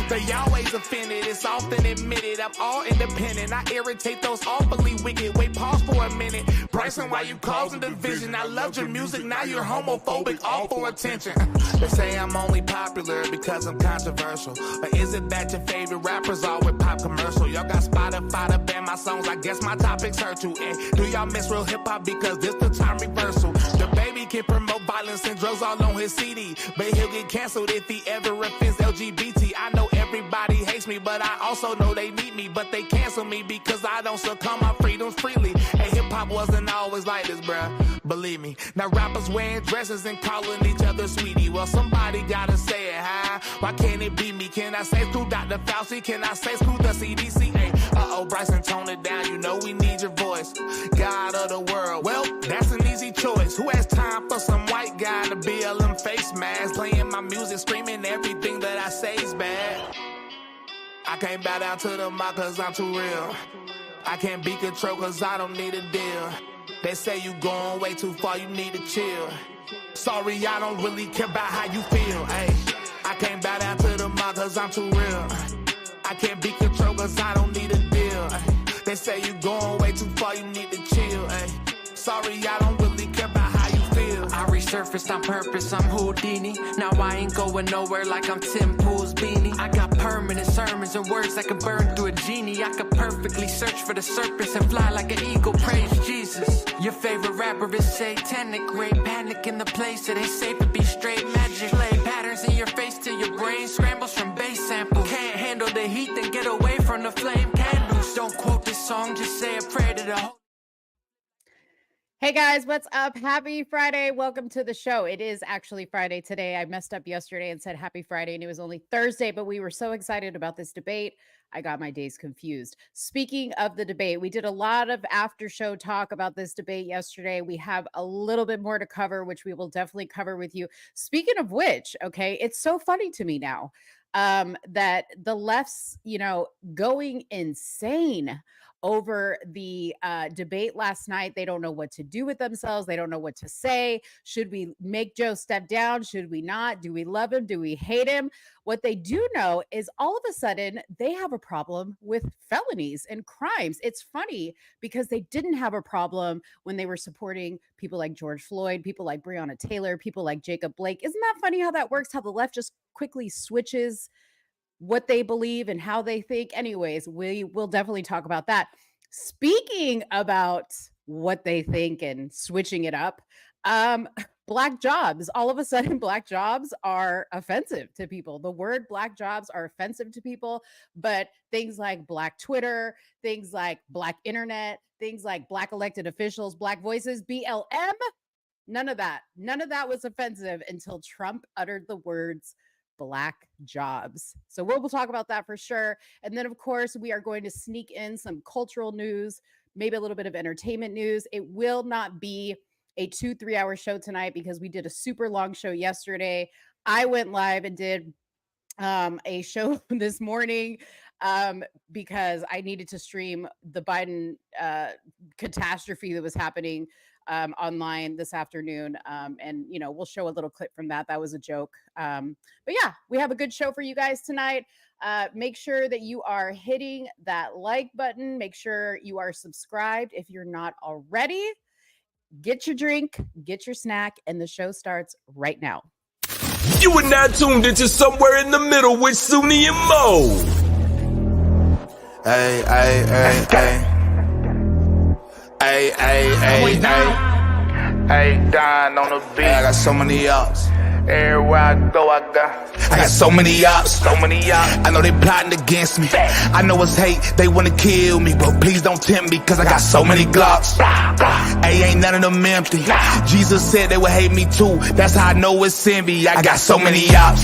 They always offended, it's often admitted. I'm all independent, I irritate those awfully wicked. Wait, pause for a minute. Bryson, why you causing division? I loved your music, now you're homophobic, all for attention. They say I'm only popular because I'm controversial. Or is it that your favorite rappers all with pop commercial? Y'all got Spotify to ban my songs, I guess my topics hurt you. And do y'all miss real hip-hop because this the time reversal? The baby can promote violence and drugs all on his CD, but he'll get canceled if he ever offends LGBT. I know everybody hates me, but I also know they need me. But they cancel me because I don't succumb my freedoms freely. And hip-hop wasn't always like this, bruh, believe me. Now rappers wearing dresses and calling each other sweetie. Well, somebody gotta say it, huh? Why can't it be me? Can I say screw Dr. Fauci? Can I say screw the CDC? Hey, uh-oh, Bryson, tone it down. You know we need your voice. God of the world. Well, that's an easy choice. Who has time for some white guy to BLM face mask? Playing my music, screaming everything that I say is bad. I can't bow down to the mob cause I'm too real. I can't be controlled cause I don't need a deal. They say you going way too far, you need to chill. Sorry, I don't really care about how you feel. Ay, I can't bow down to the mob cause I'm too real. I can't be controlled cause I don't need a deal. They say you going way too far, you need to chill. Ay, sorry, I don't really care about how you feel. I resurfaced on purpose, I'm Houdini. Now I ain't going nowhere like I'm Tim Pool's beanie. I got permanent sermons and words that can burn through a genie. I could perfectly search for the surface and fly like an eagle, praise Jesus. Your favorite rapper is satanic, great panic in the place. It ain't safe to be straight magic. Play patterns in your face till your brain scrambles from bass samples. Can't handle the heat, then get away from the flame candles. Don't quote this song, just say a prayer to the whole. Hey guys, what's up? Happy Friday. Welcome to the show. It is actually Friday today. I messed up yesterday and said happy Friday and it was only Thursday, but we were so excited about this debate. I got my days confused. Speaking of the debate, we did a lot of after show talk about this debate yesterday. We have a little bit more to cover, which we will definitely cover with you. Speaking of which, okay, it's so funny to me now that the left's, going insane over the debate last night. They don't know what to do with themselves. They don't know what to say. Should we make Joe step down? Should we not? Do we love him? Do we hate him? What they do know is all of a sudden they have a problem with felonies and crimes. It's funny because they didn't have a problem when they were supporting people like George Floyd, people like Breonna Taylor, people like Jacob Blake. Isn't that funny how that works? How the left just quickly switches what they believe and how they think. Anyways, we will definitely talk about that. Speaking about what they think and switching it up, black jobs. All of a sudden, black jobs are offensive to people. The word black jobs are offensive to people, but things like black Twitter, things like black internet, things like black elected officials, black voices, BLM, none of that was offensive until Trump uttered the words black jobs. So we'll talk about that for sure. And then, of course, we are going to sneak in some cultural news, maybe a little bit of entertainment news. It will not be a 2-3 hour show tonight because we did a super long show yesterday. I went live and did a show this morning because I needed to stream the Biden catastrophe that was happening online this afternoon. And, we'll show a little clip from that. That was a joke. But yeah, we have a good show for you guys tonight. Make sure that you are hitting that like button. Make sure you are subscribed if you're not already. Get your drink, get your snack, and the show starts right now. You are now tuned into Somewhere in the Middle with Sunni and Mo. Hey, hey, hey, hey. Hey, hey, hey, hey. Hey, Don on the beat. I got so many ups. Everywhere I go, I got so many ups. So many ups. I know they plotting against me. I know it's hate, they wanna kill me, but please don't tempt me, cause I got so many Glocks. Hey, ain't none of them empty. Jesus said they would hate me too. That's how I know it's envy. I got so many ups.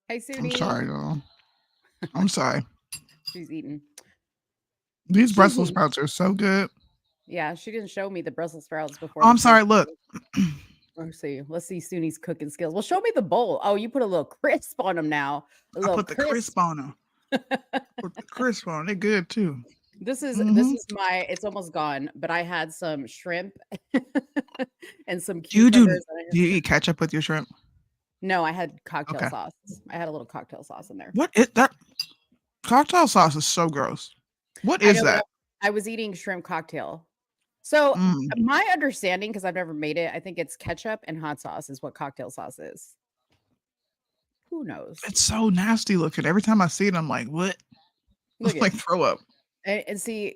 Hey, Sunni. I'm sorry, girl. I'm sorry. She's eating. These Brussels sprouts are so good. Yeah, she didn't show me the Brussels sprouts before. Oh, I'm sorry. Look. Let's see Sunni's cooking skills. Well, show me the bowl. Oh, you put a little crisp on them now. I put the crisp on them. Put the crisp on. They're good too. This is my. It's almost gone, but I had some shrimp and some cucumbers. Do you eat ketchup with your shrimp? No, I had cocktail Okay. sauce. I had a little cocktail sauce in there. What is that? Cocktail sauce is so gross. What I is know, but that? I was eating shrimp cocktail. So Mm, my understanding, because I've never made it, I think it's ketchup and hot sauce is what cocktail sauce is. Who knows? it's so nasty looking. Every time I see it, I'm like, what? Look Like at throw up. and see,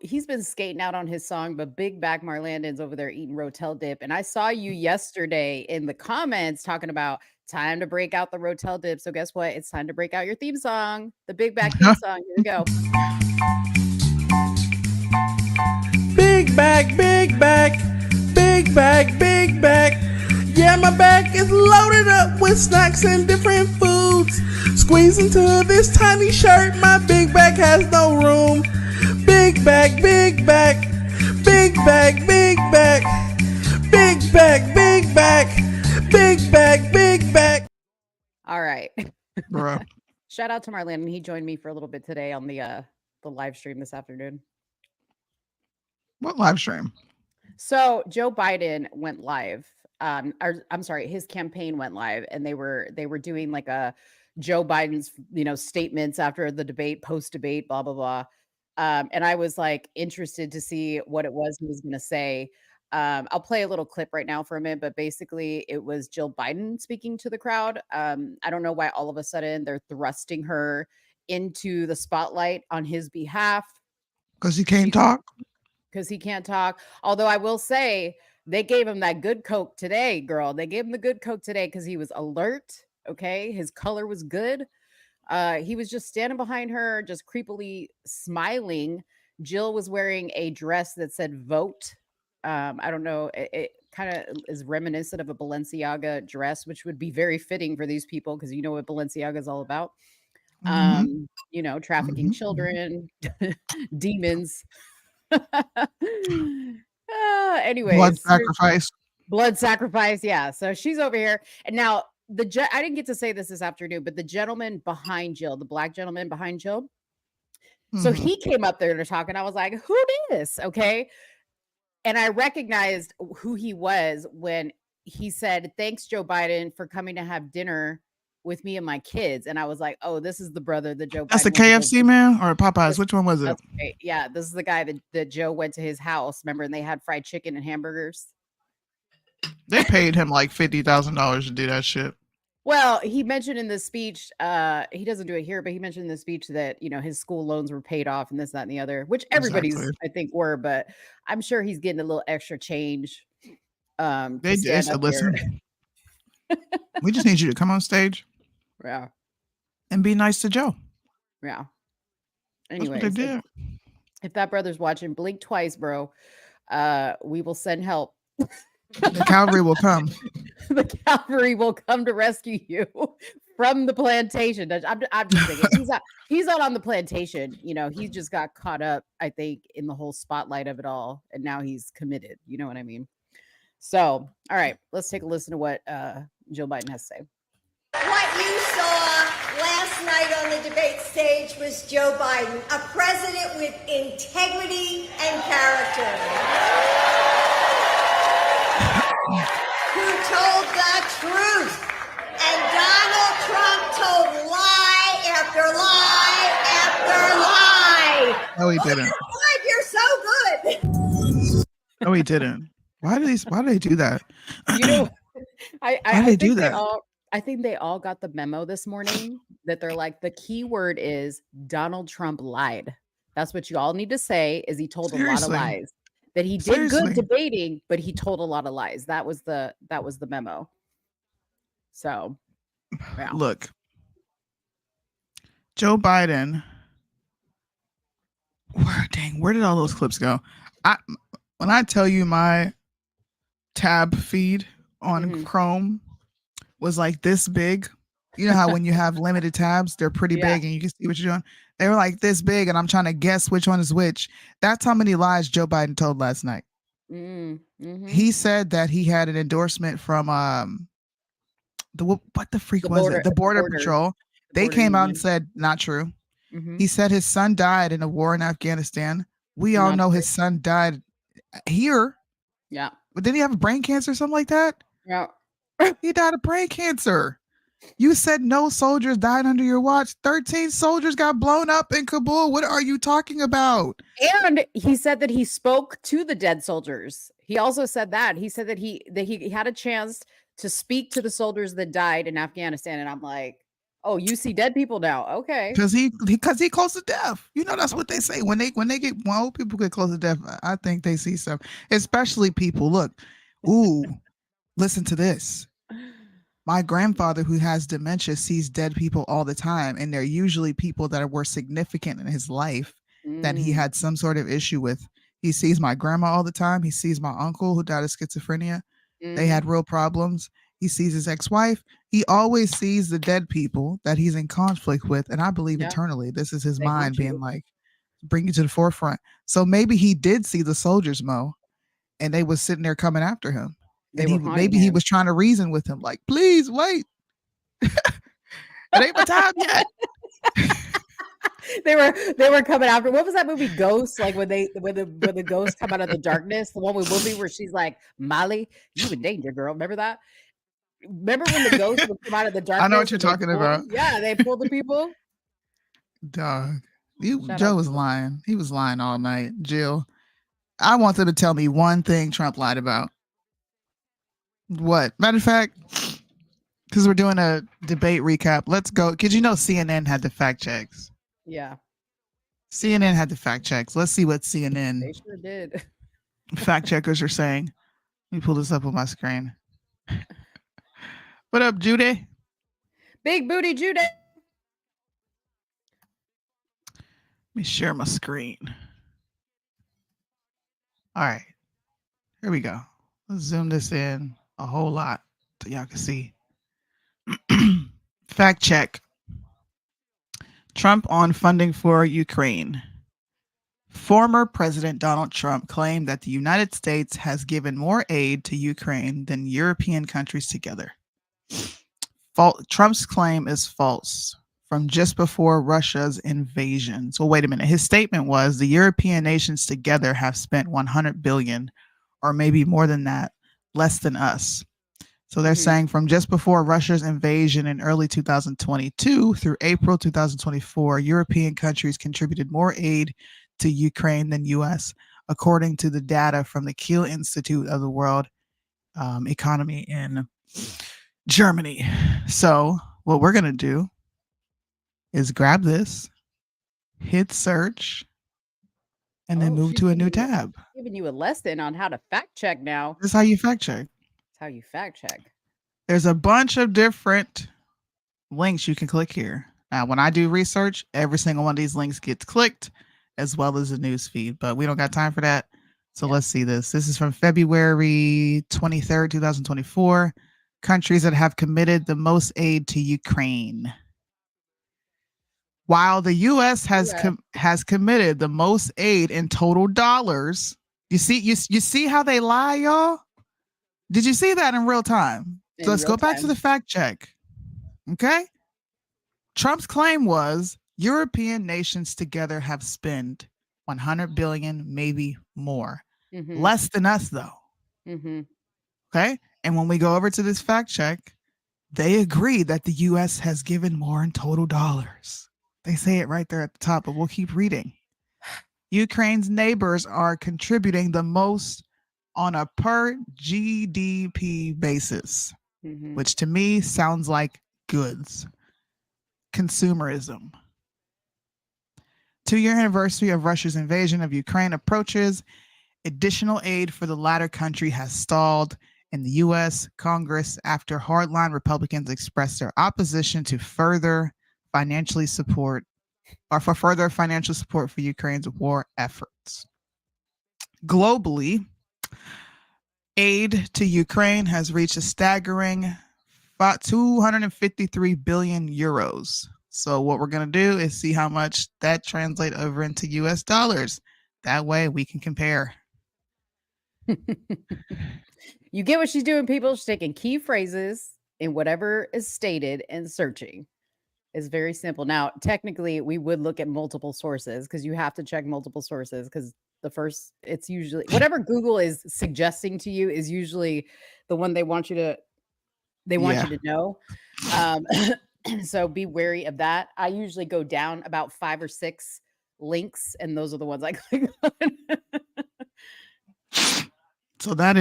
he's been skating out on his song, but Big Back Marlandon's over there eating Rotel dip. And I saw you yesterday in the comments talking about time to break out the Rotel dip. So guess what? It's time to break out your theme song, the Big Back theme song. Here we go. Big back, big back, big back, big back. Yeah, my back is loaded up with snacks and different foods. Squeeze into this tiny shirt, my big back has no room. Big back, big back, big back, big back, big back, big back, big back, big back. All right. Bro. Shout out to Marlandon. He joined me for a little bit today on the live stream this afternoon. What live stream? So Joe Biden went live. I'm sorry, his campaign went live, and they were doing like a Joe Biden's statements after the debate, post debate, blah blah blah. And I was like interested to see what it was he was going to say. I'll play a little clip right now for a minute, but basically it was Jill Biden speaking to the crowd. I don't know why all of a sudden they're thrusting her into the spotlight on his behalf. Because he can't talk. Because he can't talk. Although I will say they gave him that good Coke today, girl. They gave him the good Coke today because he was alert. Okay. His color was good. He was just standing behind her, just creepily smiling. Jill was wearing a dress that said vote. I don't know. It kind of is reminiscent of a Balenciaga dress, which would be very fitting for these people because you know what Balenciaga is all about. Mhm. Trafficking Mhm. children, demons. Anyways, Blood sacrifice. blood sacrifice. Yeah. So she's over here. And now I didn't get to say this afternoon, but the gentleman behind Jill, the black gentleman behind Jill. So Mhm. he came up there to talk, and I was like, who this? Okay. And I recognized who he was when he said, thanks, Joe Biden, for coming to have dinner with me and my kids. And I was like, oh, this is the brother that Joe That's Biden the went to KFC man or Popeyes? Which one was it? That's great. Yeah, this is the guy that Joe went to his house. Remember, and they had fried chicken and hamburgers. They paid him like $50,000 to do that shit. Well, he mentioned in the speech, he doesn't do it here, but he mentioned in the speech that his school loans were paid off and this, that, and the other, which everybody's Exactly. I think were, but I'm sure he's getting a little extra change. They To did. stand So up listen, here. we just need you to come on stage Yeah, and be nice to Joe. yeah. That's what they Anyways, did. if that brother's watching, blink twice, bro. We will send help. The cavalry will come. The cavalry will come to rescue you from the plantation. I'm just thinking he's out on the plantation. He just got caught up, I think, in the whole spotlight of it all, and now he's committed. You know what I mean? So, all right, let's take a listen to what Joe Biden has to say. What you saw last night on the debate stage was Joe Biden, a president with integrity and character, who told the truth. And Donald Trump told lie after lie after lie. No, he didn't. God, you're so good. No, he didn't. Why do they do that? I they do think that? I think they all got the memo this morning that they're like, the key word is Donald Trump lied. That's what you all need to say is he told a lot of Seriously. lies. That he did Seriously. good debating, but he told a lot of lies. That was the memo. So, yeah. Look, Joe Biden. Where did all those clips go? When I tell you my tab feed on Mhm. Chrome was like this big. You know how when you have limited tabs, they're pretty Yeah. big and you can see what you're doing. They were like this big, and I'm trying to guess which one is which. That's how many lies Joe Biden told last night. Mhm. He said that he had an endorsement from what the freak The was border- it? The Border border- Patrol. the They border came out and union. said not true. Mhm. He said his son died in a war in Afghanistan. We all Not know true. his son died here, Yeah. but didn't he have brain cancer or something like that? Yeah. He died of brain cancer. You said no soldiers died under your watch. 13 soldiers got blown up in Kabul. What are you talking about? And he said that he spoke to the dead soldiers. He also said that. He said that he had a chance to speak to the soldiers that died in Afghanistan. And I'm like, oh, you see dead people now. Okay. Because he close to death. You know, that's what they say. When old people get close to death, I think they see stuff. Especially people. Look, ooh, listen to this. My grandfather, who has dementia, sees dead people all the time, and they're usually people that were significant in his life that he had some sort of issue with. He sees my grandma all the time. He sees my uncle who died of schizophrenia. They had real problems. He sees his ex-wife. He always sees the dead people that he's in conflict with, and I believe eternally this is his mind being like, bring you to the forefront. So maybe he did see the soldiers, Mo, and they was sitting there coming after him. Maybe he was trying to reason with him, like, please wait. It ain't my time yet. They were coming after. What was that movie, Ghost? Like when the ghosts come out of the darkness, the one with Whoopi where she's like, Molly, you in danger, girl. Remember that? Remember when the ghosts would come out of the darkness? I know what you're talking about. Yeah, they pulled the people. Dog. Joe was lying. He was lying all night. Jill, I want them to tell me one thing Trump lied about. What? Matter of fact, because we're doing a debate recap, let's go. Because you know CNN had the fact checks. Yeah. CNN had the fact checks. Let's see what CNN They sure did. fact checkers are saying. Let me pull this up on my screen. What up, Judy? Big booty Judy. Let me share my screen. All right. Here we go. Let's zoom this in a whole lot so y'all can see. Fact check. Trump on funding for Ukraine. Former President Donald Trump claimed that the United States has given more aid to Ukraine than European countries together. Trump's claim is false from just before Russia's invasion. So wait a minute. His statement was the European nations together have spent 100 billion, or maybe more than that, less than us. So they're saying from just before Russia's invasion in early 2022 through April 2024, European countries contributed more aid to Ukraine than U.S., according to the data from the Kiel Institute of the World Economy in Germany. So what we're going to do is grab this, hit search, and then move to a new tab. Giving you a lesson on how to fact check now. This is how you fact check. That's how you fact check. There's a bunch of different links you can click here. Now, when I do research, every single one of these links gets clicked, as well as the news feed, but we don't got time for that. So let's see this. This is from February 23rd, 2024. Countries that have committed the most aid to Ukraine. While the U.S. has committed the most aid in total dollars, you see how they lie, y'all? Did you see that in real time? So let's go back to the fact check. Okay. Trump's claim was European nations together have spent 100 billion, maybe more. Less than us, though. Okay. And when we go over to this fact check, they agree that the U.S. has given more in total dollars. They say it right there at the top, but we'll keep reading. Ukraine's neighbors are contributing the most on a per GDP basis, which to me sounds like goods. Consumerism. 2-year anniversary of Russia's invasion of Ukraine approaches. Additional aid for the latter country has stalled in the U.S. Congress after hardline Republicans expressed their opposition to further financial support for Ukraine's war efforts. Globally, aid to Ukraine has reached a staggering 253 billion euros. So what we're going to do is see how much that translates over into US dollars. That way we can compare. You get what she's doing, people. She's taking key phrases in whatever is stated and searching. It's very simple. Now, technically, we would look at multiple sources because you have to check multiple sources because it's usually whatever Google is suggesting to you is usually the one they want you to They want Yeah. you to know. So be wary of that. I usually go down about 5 or 6 links, and those are the ones I click on. So that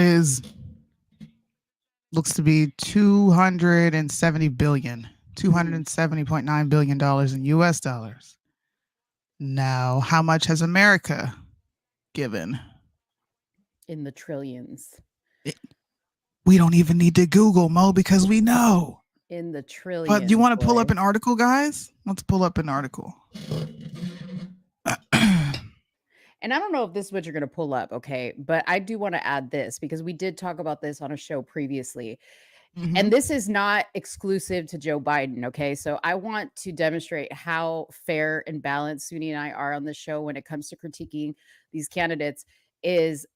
looks to be 270 billion, $270.9 billion in US dollars. Now, how much has America given? In the trillions. We don't even need to Google, Mo, because we know. In the trillions. But you want to pull boy. up an article, guys? Let's pull up an article. And I don't know if this is what you're going to pull up, okay? But I do want to add this because we did talk about this on a show previously. Mhm. And this is not exclusive to Joe Biden, okay? So I want to demonstrate how fair and balanced Suni and I are on the show when it comes to critiquing these candidates. This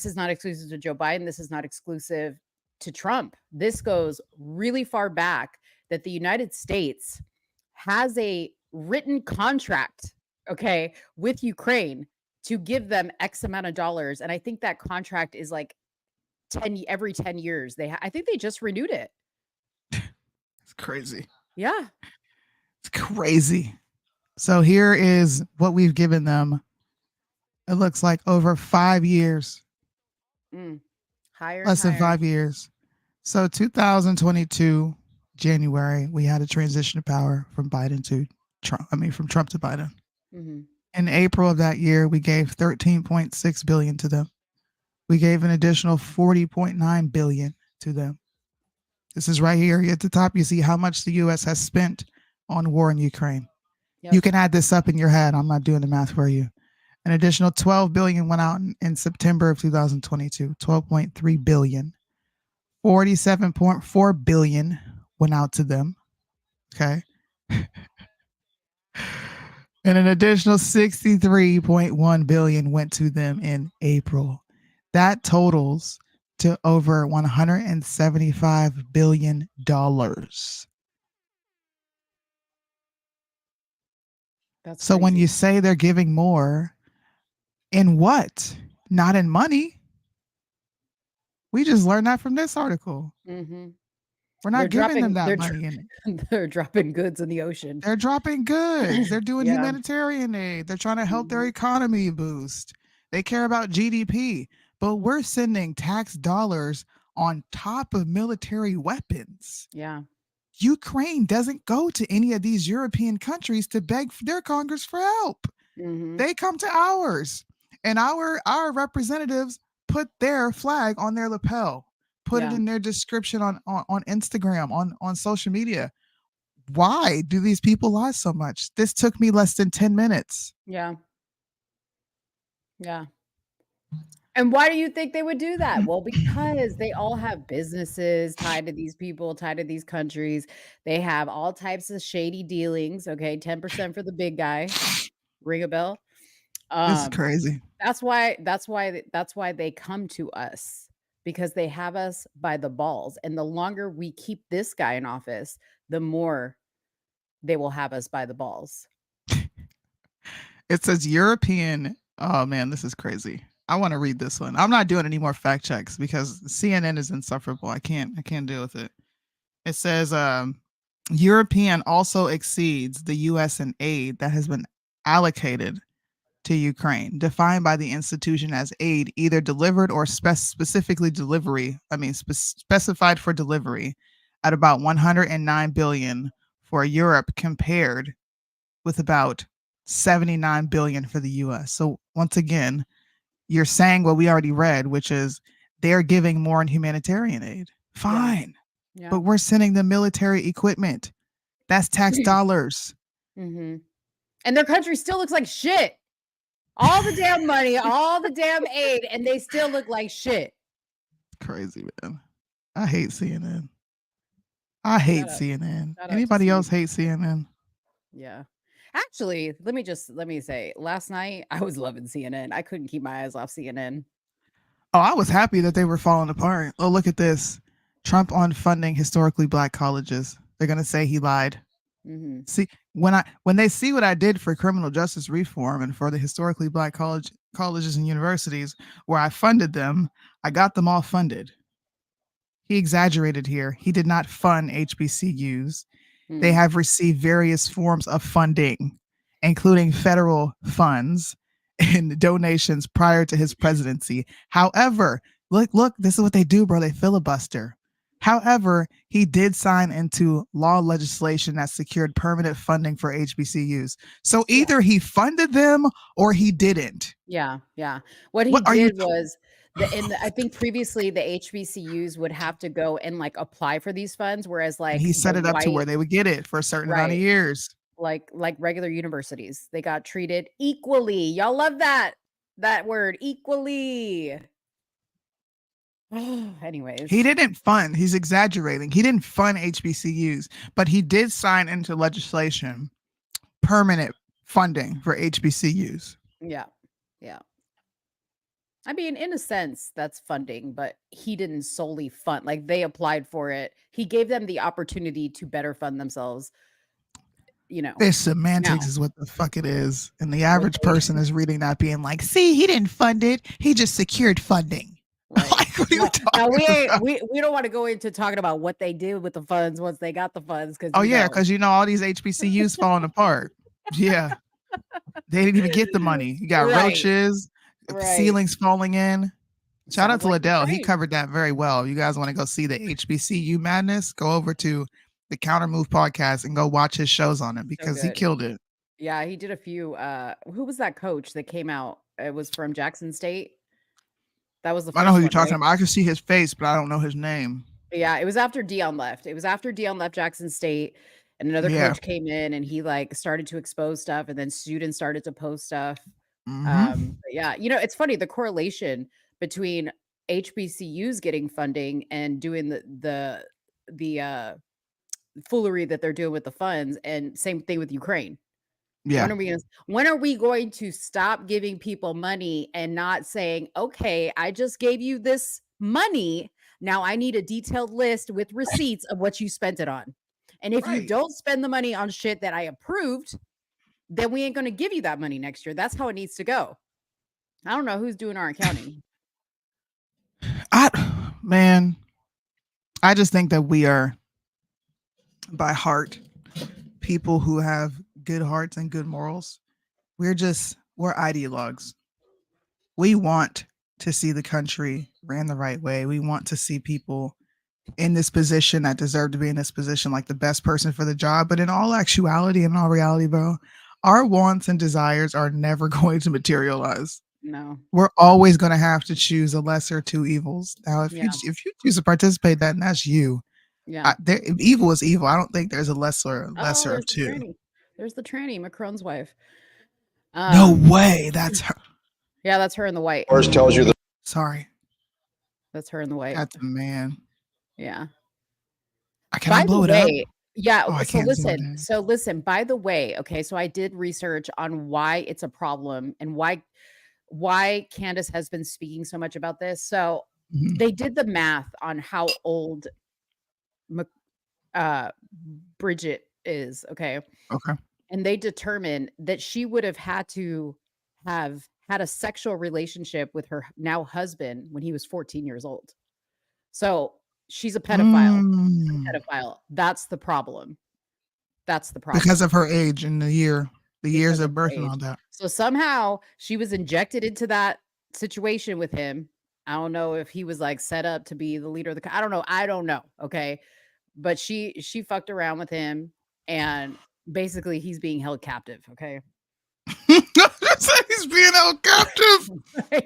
is not exclusive to Joe Biden. This is not exclusive to Trump. This goes really far back that the United States has a written contract, okay, with Ukraine to give them X amount of dollars. And I think that contract is like every 10 years. I think they just renewed it. It's crazy. Yeah. It's crazy. So here is what we've given them. It looks like over 5 years. Higher. Less than 5 years. So 2022, January, we had a transition of power from Biden to Trump. From Trump to Biden. Mm-hmm. In April of that year, we gave $13.6 billion to them. We gave an additional $40.9 billion to them. This is right here at the top. You see how much the U.S. has spent on war in Ukraine. Yep. You can add this up in your head. I'm not doing the math for you. An additional $12 billion went out in September of 2022. $12.3 billion. $47.4 billion went out to them. Okay. And an additional $63.1 billion went to them in April. That totals to over $175 billion. That's so when crazy. you say they're giving more, in what? Not in money. We just learned that from this article. Mm-hmm. We're not giving them that money in it. They're dropping goods in the ocean. They're dropping goods. They're doing Yeah. humanitarian aid. They're trying to help their economy boost. They care about GDP, but we're sending tax dollars on top of military weapons. Yeah. Ukraine doesn't go to any of these European countries to beg their Congress for help. Mm-hmm. They come to ours, and our representatives put their flag on their lapel, put it in their description on Instagram, on social media. Why do these people lie so much? This took me less than 10 minutes. Yeah. Yeah. And why do you think they would do that? Well, because they all have businesses tied to these people, tied to these countries. They have all types of shady dealings. Okay. 10% for the big guy. Ring a bell. This is crazy. That's why they come to us, because they have us by the balls. And the longer we keep this guy in office, the more they will have us by the balls. It says European. Oh man, this is crazy. I want to read this one. I'm not doing any more fact checks because CNN is insufferable. I can't deal with it. It says European also exceeds the US in aid that has been allocated to Ukraine, defined by the institution as aid either delivered or specifically specified for delivery, at about 109 billion for Europe, compared with about 79 billion for the US. So once again, you're saying what we already read, which is they're giving more in humanitarian aid. Fine. Yeah. But we're sending them military equipment. That's tax dollars. Mm-hmm. And their country still looks like shit. All the damn money, all the damn aid, and they still look like shit. Crazy, man. I hate CNN. I hate CNN. Anybody else hate CNN? Yeah. Actually, let me say, last night I was loving CNN. I couldn't keep my eyes off CNN. Oh, I was happy that they were falling apart. Oh, look at this. Trump on funding historically black colleges. They're going to say he lied. Mm-hmm. See, when they see what I did for criminal justice reform and for the historically black colleges and universities where I funded them, I got them all funded. he exaggerated here. He did not fund HBCUs. They Mm. have received various forms of funding, including federal funds and donations prior to his presidency. However, look, this is what they do, bro. They filibuster. However, he did sign into law legislation that secured permanent funding for HBCUs. So either he funded them or he didn't. Yeah, yeah. What he What are you did was I think previously the HBCUs would have to go and like apply for these funds, whereas And like he the set it up to where white, they would get it for a certain amount of right, years. like regular universities, they got treated equally. Y'all love that word, equally. Anyways, He didn't fund, he's exaggerating. He didn't fund HBCUs, but he did sign into legislation permanent funding for HBCUs. yeah, yeah. I mean, in a sense, that's funding, but he didn't solely fund. Like they applied for it. He gave them the opportunity to better fund themselves. You know, This semantics now is what the fuck it is. And the what average they person is reading that being like, see, he didn't fund it. He just secured funding. right. Like, what are you Now talking we ain't, about? we don't want to go into talking about what they did with the funds once they got the funds because Oh, yeah, because all these HBCUs falling apart. Yeah. They didn't even get the money. You got right, roaches, right. ceilings falling in. Shout out Sounds to like Liddell. He Ukraine. covered that very well. You guys want to go see the HBCU madness? Go over to the Counter Move podcast and go watch his shows on it So because he good. killed it. Yeah, he did a few. Who was that coach that came out? It was from Jackson State. That was the I know who first you're one, talking right? about. I can see his face, but I don't know his name. Yeah, it was after Dion left. It was after Dion left Jackson State, and another Yeah. coach came in, and he like started to expose stuff, and then students started to post stuff. Mhm. But yeah, you know, it's funny the correlation between HBCUs getting funding and doing the foolery that they're doing with the funds, and same thing with Ukraine. Yeah. When are we going to stop giving people money and not saying, okay, I just gave you this money. Now I need a detailed list with receipts of what you spent it on. And if you Right. don't spend the money on shit that I approved, then we ain't going to give you that money next year. That's how it needs to go. I don't know who's doing our accounting. Man, I just think that we are by heart people who have good hearts and good morals. We're ideologues. We want to see the country ran the right way. We want to see people in this position that deserve to be in this position, like the best person for the job. But in all actuality and all reality, bro, our wants and desires are never going to materialize. No. We're always going to have to choose a lesser two evils. Now, if you choose to participate, then that's you. Yeah. Evil is evil. I don't think there's a lesser of there's two. There's the tranny, Macron's wife. No way. That's her. Yeah, that's her in the white. First tells you the. Sorry. That's her in the white. That's a man. Yeah. Can I blow it up? Yeah. Oh, So listen, by the way, okay, so I did research on why it's a problem and why Candace has been speaking so much about this. So they did the math on how old Bridget is, okay? Okay. And they determined that she would have had to have had a sexual relationship with her now husband when he was 14 years old. So she's a pedophile. That's the problem. Because of her age and the years of birth and all that. So somehow she was injected into that situation with him. I don't know if he was like set up to be the leader of the. I don't know. Okay, but she fucked around with him, and basically he's being held captive. Okay. He's being held captive.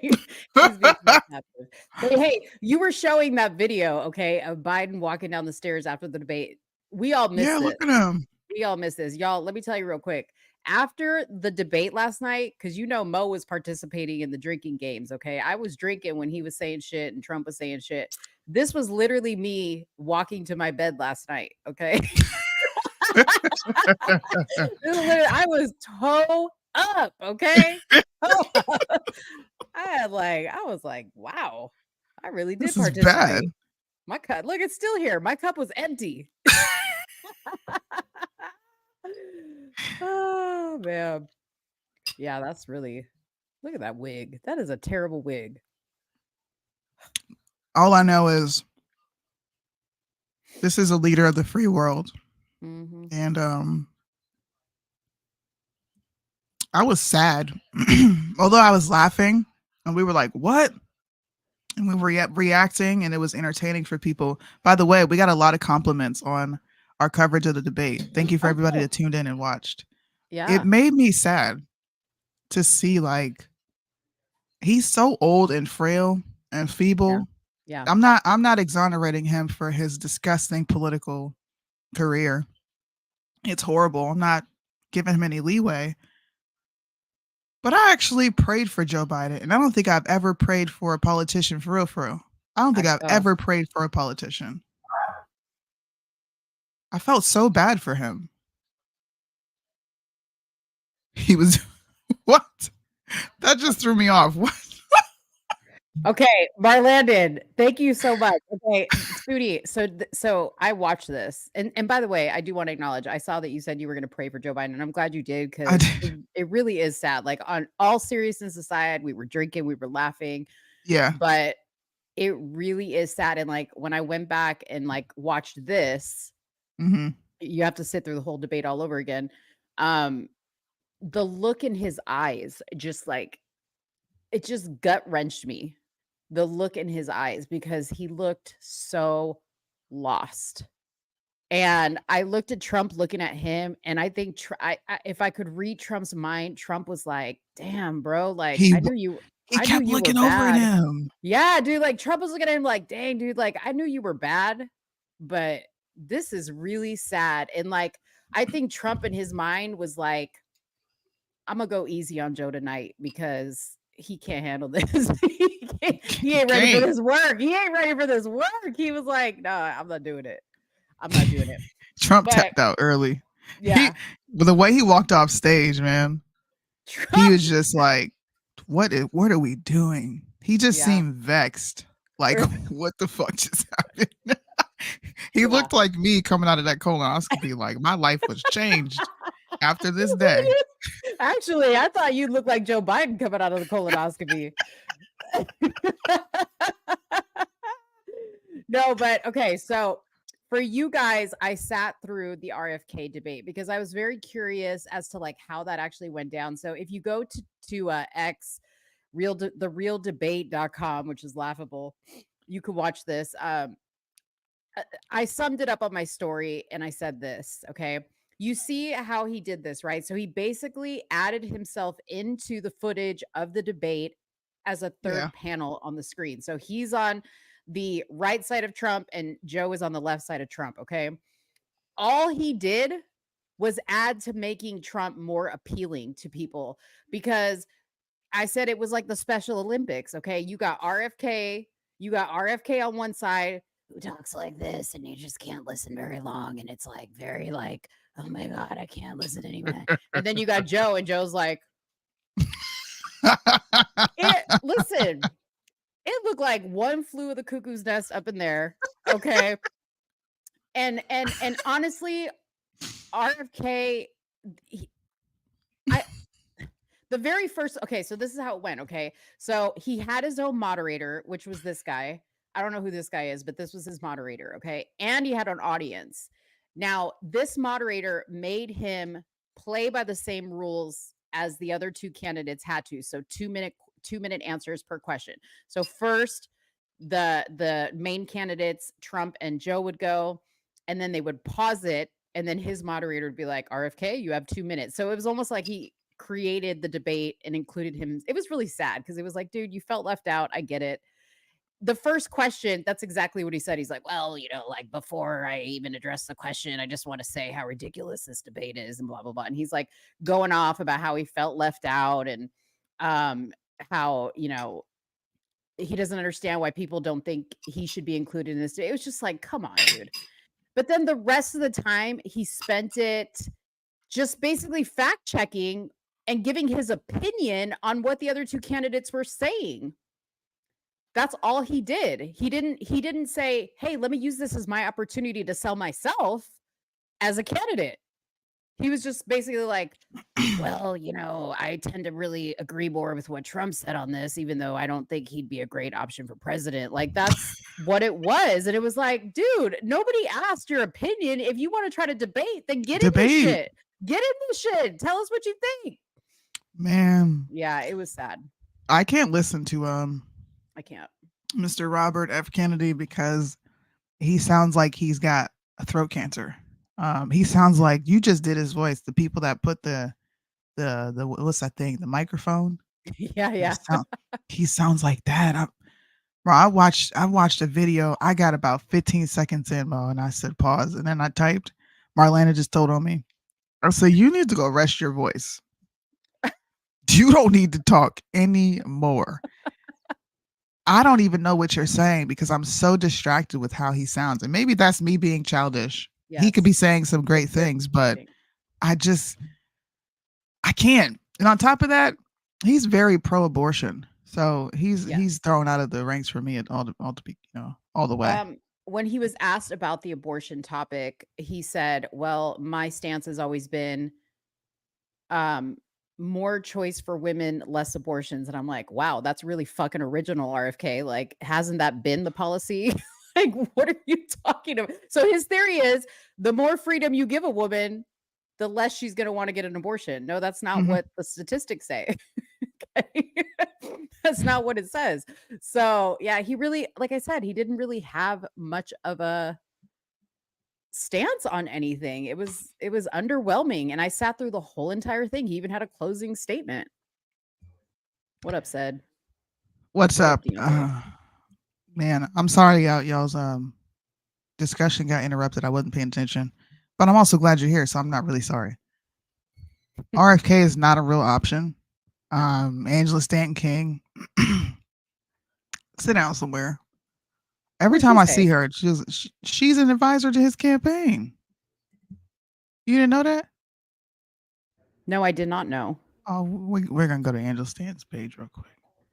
He's being held captive. But hey, you were showing that video, okay, of Biden walking down the stairs after the debate. We all missed it. Yeah, look at him. We all missed this. Y'all, let me tell you real quick. After the debate last night, because Mo was participating in the drinking games, okay? I was drinking when he was saying shit and Trump was saying shit. This was literally me walking to my bed last night, okay? I was toe up, okay? I was like, wow, I really did participate. Bad. My cup, look, it's still here. My cup was empty. Oh man. Yeah, that's really, look at that wig. That is a terrible wig. All I know is This is a leader of the free world. Mhm. And I was sad. Although I was laughing and we were like, what? And we were reacting and it was entertaining for people. By the way, we got a lot of compliments on our coverage of the debate. Thank you for everybody that tuned in and watched. Yeah. It made me sad to see like he's so old and frail and feeble. Yeah. I'm not exonerating him for his disgusting political career. It's horrible. I'm not giving him any leeway. But I actually prayed for Joe Biden, and I don't think I've ever prayed for a politician for real, for real. I don't think I've ever prayed for a politician. I felt so bad for him. He was what? That just threw me off. What? Okay, Marlandon, thank you so much. Okay, Spooty, so I watched this, and by the way, I do want to acknowledge I saw that you said you were going to pray for Joe Biden, and I'm glad you did because it really is sad. Like on all seriousness aside, we were drinking, we were laughing, Yeah, but it really is sad. And like when I went back and like watched this, you have to sit through the whole debate all over again. The look in his eyes, just like it just gut wrenched me. The look in his eyes because he looked so lost. And I looked at Trump looking at him, and I think if I could read Trump's mind, Trump was like, "Damn, bro, like I knew you." He kept looking over at him. Yeah, dude, like Trump was looking at him like, "Dang, dude, like I knew you were bad, but this is really sad." And like I think Trump in his mind was like, "I'm gonna go easy on Joe tonight because he can't handle this. He ain't ready for this work. He ain't ready for this work." He was like, "No, I'm not doing it. I'm not doing it." Trump tapped out early. Yeah. But the way he walked off stage, man, he was just like, what are we doing? He just seemed vexed. Like, what the fuck just happened? He looked like me coming out of that colonoscopy. Like, my life was changed after this day. Actually, I thought you looked like Joe Biden coming out of the colonoscopy. No, but okay. So for you guys, I sat through the RFK debate because I was very curious as to like how that actually went down. So if you go to X, therealdebate.com, which is laughable, you could watch this. I summed it up on my story and I said this, okay? You see how he did this, right? So he basically added himself into the footage of the debate as a third panel on the screen. So he's on the right side of Trump and Joe is on the left side of Trump, okay? All he did was add to making Trump more appealing to people because I said it was like the Special Olympics, okay? You got RFK on one side who talks like this and you just can't listen very long and it's like very like, oh my God, I can't listen anymore. And then you got Joe and Joe's like, listen, it looked like one flew of the cuckoo's nest up in there. Okay. And honestly, RFK, the very first, okay, so this is how it went. Okay. So he had his own moderator, which was this guy. I don't know who this guy is, but this was his moderator. Okay. And he had an audience. Now, this moderator made him play by the same rules as the other two candidates had to. So 2-minute answers per question. So first, the main candidates, Trump and Joe, would go, and then they would pause it, and then his moderator would be like, RFK, you have 2 minutes. So it was almost like he created the debate and included him. It was really sad because it was like, dude, you felt left out. I get it. The first question, that's exactly what he said. He's like, well, like before I even address the question, I just want to say how ridiculous this debate is and blah, blah, blah. And he's like going off about how he felt left out and how, he doesn't understand why people don't think he should be included in this. It was just like, come on, dude. But then the rest of the time he spent it just basically fact checking and giving his opinion on what the other two candidates were saying. That's all he did. He didn't say, hey, let me use this as my opportunity to sell myself as a candidate. He was just basically like, well, I tend to really agree more with what Trump said on this, even though I don't think he'd be a great option for president. Like that's what it was. And it was like, dude, nobody asked your opinion. If you want to try to debate, then get in this shit. Get in this shit. Tell us what you think. Man. Yeah, it was sad. I can't listen to I can't. Mr. Robert F. Kennedy because he sounds like he's got a throat cancer. He sounds like you just did his voice. The people that put the what's that thing? The microphone. Yeah. He sounds like that. I watched a video. I got about 15 seconds in, Mo, and I said pause, and then I typed. Marlena just told on me. I said, you need to go rest your voice. You don't need to talk anymore. I don't even know what you're saying because I'm so distracted with how he sounds. And maybe that's me being childish. Yes. He could be saying some great things, but I can't. And on top of that, he's very pro-abortion. So he's thrown out of the ranks for me all the way. When he was asked about the abortion topic, he said, well, my stance has always been more choice for women, less abortions. And I'm like, wow, that's really fucking original, RFK. Like, hasn't that been the policy? Like, what are you talking about? So his theory is the more freedom you give a woman, the less she's going to want to get an abortion. No, that's not what the statistics say. Okay? That's not what it says. So yeah, he really, like I said, he didn't really have much of a stance on anything. It was underwhelming. And I sat through the whole entire thing. He even had a closing statement. What up, Sid? What's up? Man, I'm sorry y'all's discussion got interrupted. I wasn't paying attention. But I'm also glad you're here, so I'm not really sorry. RFK is not a real option. Angela Stanton King, sit down somewhere. Every time I see her, she's an advisor to his campaign. You didn't know that? No, I did not know. Oh, we're gonna go to Angela Stanton's page real quick.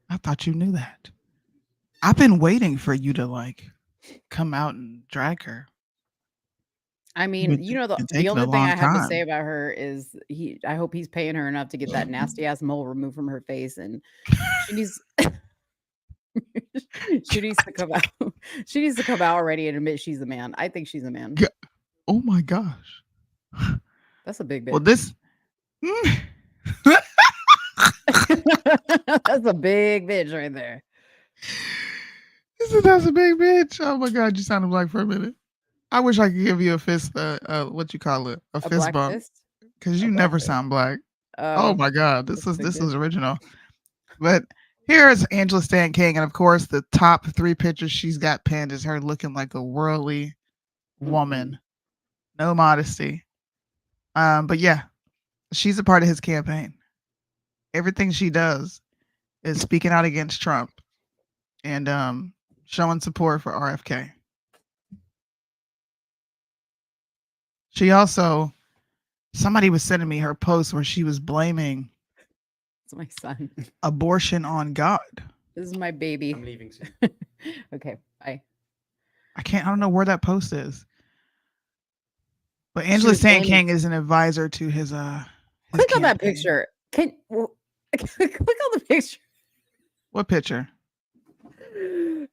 I thought you knew that. I've been waiting for you to come out and drag her. I mean, the only thing I have to say about her is I hope he's paying her enough to get that nasty ass mole removed from her face, and she needs to come out. She needs to come out already and admit she's a man. I think she's a man. Oh my gosh. That's a big bitch. Well, this that's a big bitch right there. That's a big bitch. Oh my God, you sounded black for a minute. I wish I could give you a fist, what you call it, a fist bump, because you never sound black. Oh my God, this is original. But here's Angela Stanton King, and of course, the top 3 pictures she's got pinned is her looking like a worldly woman, no modesty. But yeah, she's a part of his campaign. Everything she does is speaking out against Trump and showing support for RFK. She also, somebody was sending me her post where she was blaming it's my son. Abortion on God. This is my baby. I'm leaving soon. Okay, bye. I don't know where that post is. But Angela Stanton King is an advisor to his click on that picture. Click on the picture. What picture?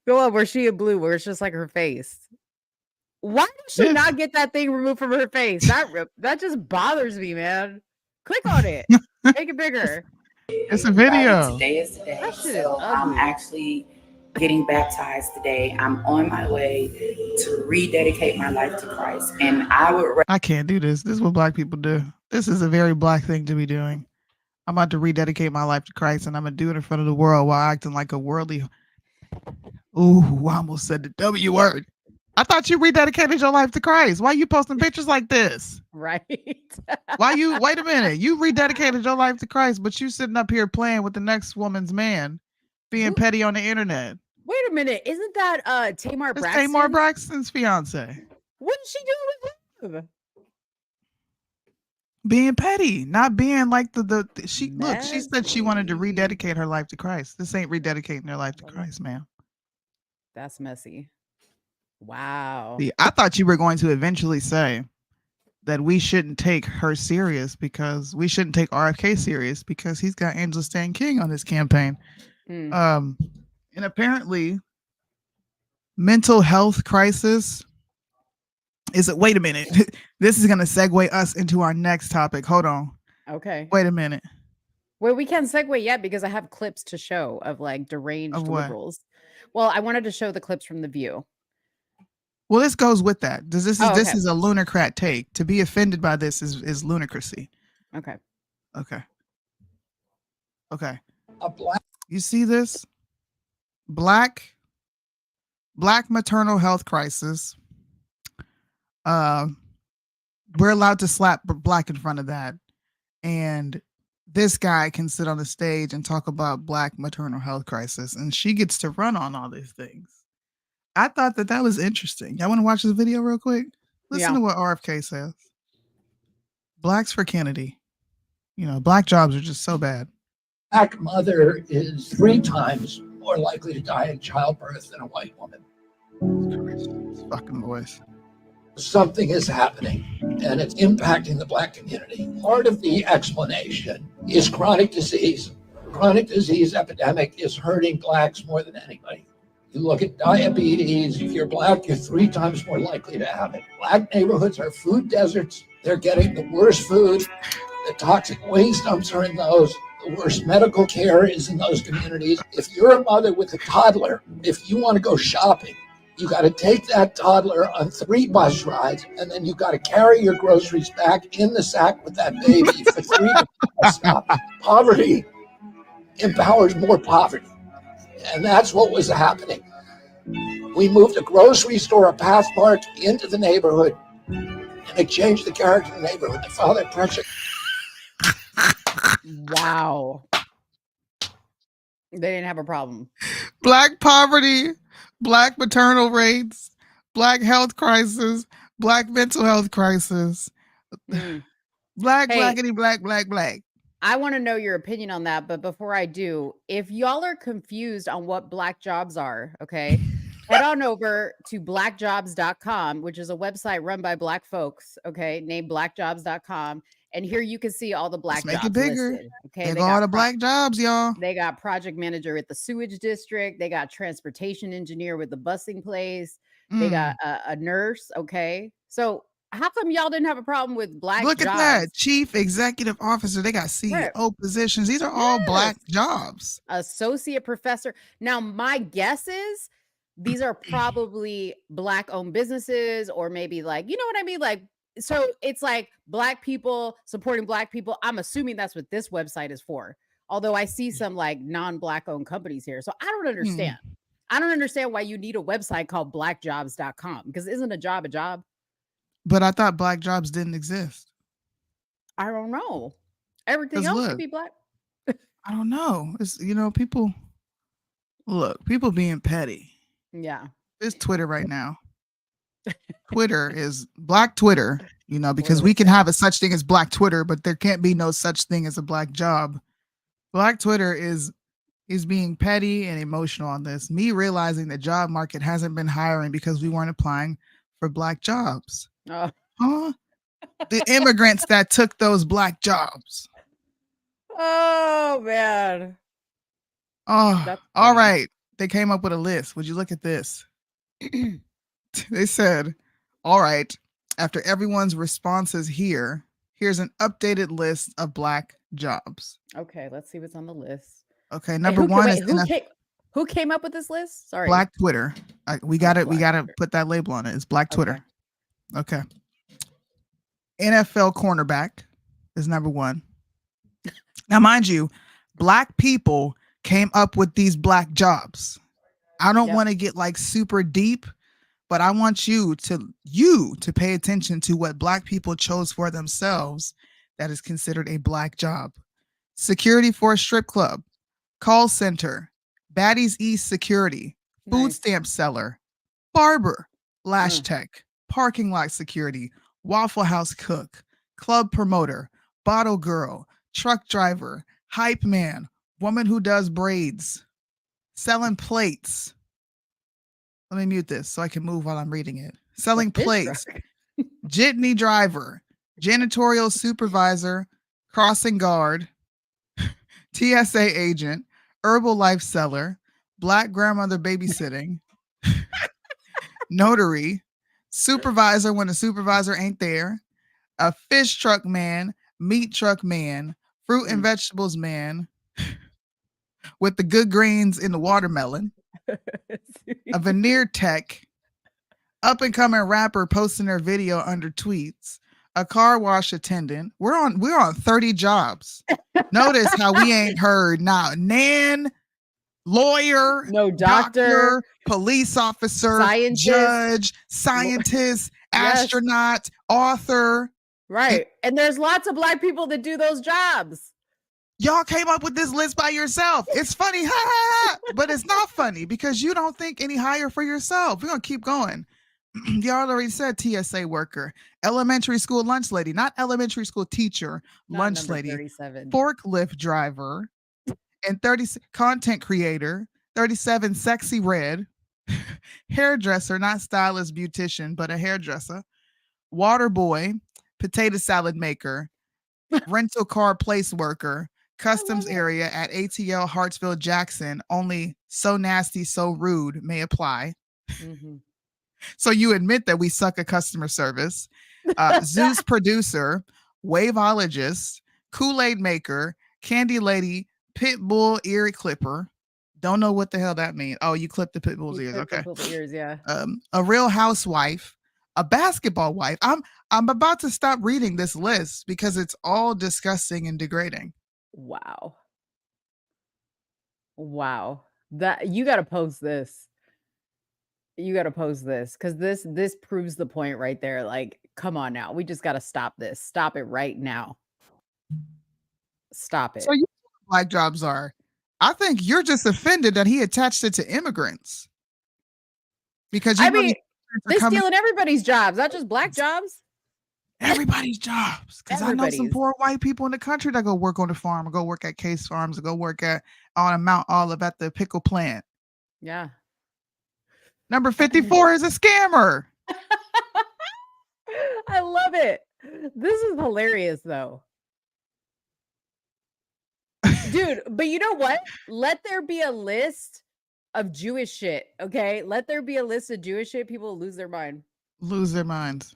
Go up where she in blue, where it's just like her face. Why did she not get that thing removed from her face? That just bothers me, man. Click on it. Make it bigger. It's a video. Today is the day. So I'm actually getting baptized today. I'm on my way to rededicate my life to Christ. And I can't do this. This is what black people do. This is a very black thing to be doing. I'm about to rededicate my life to Christ, and I'm going to do it in front of the world while acting like a worldly. Ooh, I almost said the W word. I thought you rededicated your life to Christ. Why are you posting pictures like this? Right. Wait a minute. You rededicated your life to Christ, but you sitting up here playing with the next woman's man, being petty on the internet. Wait a minute. Isn't that Tamar Braxton? Tamar Braxton's fiance. What is she doing with him? Being petty, not being like she said she wanted to rededicate her life to Christ. This ain't rededicating her life to Christ, man. That's messy. Wow. See, I thought you were going to eventually say that we shouldn't take her serious because we shouldn't take RFK serious because he's got Angela Stanton King on his campaign. And apparently mental health crisis. Wait a minute. This is going to segue us into our next topic. Hold on. Okay. Wait a minute. Well, we can't segue yet because I have clips to show of like deranged Of what? liberals. Well, I wanted to show the clips from The View. Well, this goes with that. This is okay. a lunarcrat take. To be offended by this is lunacracy. Okay. You see this? Black maternal health crisis. We're allowed to slap black in front of that. And this guy can sit on the stage and talk about black maternal health crisis, and she gets to run on all these things. I thought that was interesting. Y'all want to watch this video real quick? Listen to what RFK says. Blacks for Kennedy. Black jobs are just so bad. Black mother is 3 times more likely to die in childbirth than a white woman. This fucking voice. Something is happening, and it's impacting the Black community. Part of the explanation is chronic disease. Chronic disease epidemic is hurting Blacks more than anybody. You look at diabetes, if you're Black, you're 3 times more likely to have it. Black neighborhoods are food deserts. They're getting the worst food. The toxic waste dumps are in those. The worst medical care is in those communities. If you're a mother with a toddler, if you want to go shopping, you got to take that toddler on 3 bus rides, and then you got to carry your groceries back in the sack with that baby for 3 stops. Poverty empowers more poverty, and that's what was happening. We moved a grocery store, a Pathmark, into the neighborhood, and it changed the character of the neighborhood. The father pressure. Wow. They didn't have a problem. Black poverty, Black maternal rates, Black health crisis, Black mental health crisis. Black. I want to know your opinion on that, but before I do, if y'all are confused on what Black jobs are, okay, head on over to blackjobs.com, which is a website run by Black folks, okay, named blackjobs.com. And here you can see all the Black jobs it bigger. listed. Okay, they got all the Black jobs, y'all. They got project manager at the sewage district. They got transportation engineer with the busing place. They got a nurse. Okay, so how come y'all didn't have a problem with Black Look jobs? at that. Chief executive officer. They got CEO positions. These are all Black jobs. Associate professor. Now, my guess is these are probably Black owned businesses, or maybe like, you know what I mean? Like, so it's like Black people supporting Black people. I'm assuming that's what this website is for. Although I see some like non-Black owned companies here. So I don't understand. I don't understand why you need a website called blackjobs.com, because isn't a job a job? But I thought Black jobs didn't exist. I don't know. Everything else could be Black. I don't know. It's, people being petty. Yeah. It's Twitter right now. Twitter is Black Twitter, because we can have a such thing as Black Twitter, but there can't be no such thing as a Black job. Black Twitter is being petty and emotional on this. Me realizing the job market hasn't been hiring because we weren't applying for Black jobs. Huh? The immigrants that took those Black jobs. Oh, man. Oh, all right. They came up with a list. Would you look at this? They said, all right, after everyone's responses here's an updated list of Black jobs. Okay, let's see what's on the list. Okay, number one is who came up with this list? Sorry. Black Twitter. We got to put that label on it. It's Black Twitter. Okay. NFL cornerback is number 1. Now, mind you, Black people came up with these Black jobs. I don't want to get like super deep, but I want you to pay attention to what Black people chose for themselves that is considered a Black job. Security for a strip club, call center, Baddies East security, food stamp seller, barber, lash tech, parking lot security, Waffle House cook, club promoter, bottle girl, truck driver, hype man, woman who does braids, selling plates. Let me mute this so I can move while I'm reading it. Selling plates, jitney driver, janitorial supervisor, crossing guard, TSA agent, Herbalife seller, Black grandmother babysitting, notary, supervisor when the supervisor ain't there, a fish truck man, meat truck man, fruit and vegetables man with the good grains in the watermelon, a veneer tech, up and coming rapper posting their video under tweets, a car wash attendant. We're on 30 jobs. Notice how we ain't heard now. Nan, lawyer, no doctor, police officer, scientist, judge, scientist, astronaut, author. Right. And there's lots of Black people that do those jobs. Y'all came up with this list by yourself. It's funny, ha, ha, ha, but it's not funny because you don't think any higher for yourself. We're going to keep going. Y'all already said TSA worker, elementary school lunch lady, not elementary school teacher, not lunch lady, 37. Forklift driver, and 30 content creator, 37 sexy red, hairdresser, not stylist, beautician, but a hairdresser, water boy, potato salad maker, rental car place worker, customs area at ATL Hartsfield Jackson, only so nasty, so rude may apply. Mm-hmm. So you admit that we suck at customer service. Zeus producer, waveologist, Kool-Aid maker, candy lady, pit bull ear clipper. Don't know what the hell that means. Oh, you clip the pit bull's ears. Okay. Ears, yeah. A real housewife, a basketball wife. I'm about to stop reading this list because it's all disgusting and degrading. Wow. That you got to post this. You got to post this because this proves the point right there. Like, come on now. We just got to stop this. Stop it right now. Stop it. So you know what Black jobs are. I think you're just offended that he attached it to immigrants. Because I mean, they're stealing everybody's jobs, not just Black jobs. Everybody's jobs. Because I know some poor white people in the country that go work on the farm or go work at Case Farms or go work at on Mount Olive at the pickle plant. Yeah. Number 54 is a scammer. I love it. This is hilarious, though. Dude, but you know what? Let there be a list of Jewish shit, okay? Let there be a list of Jewish shit. People will lose their mind. Lose their minds.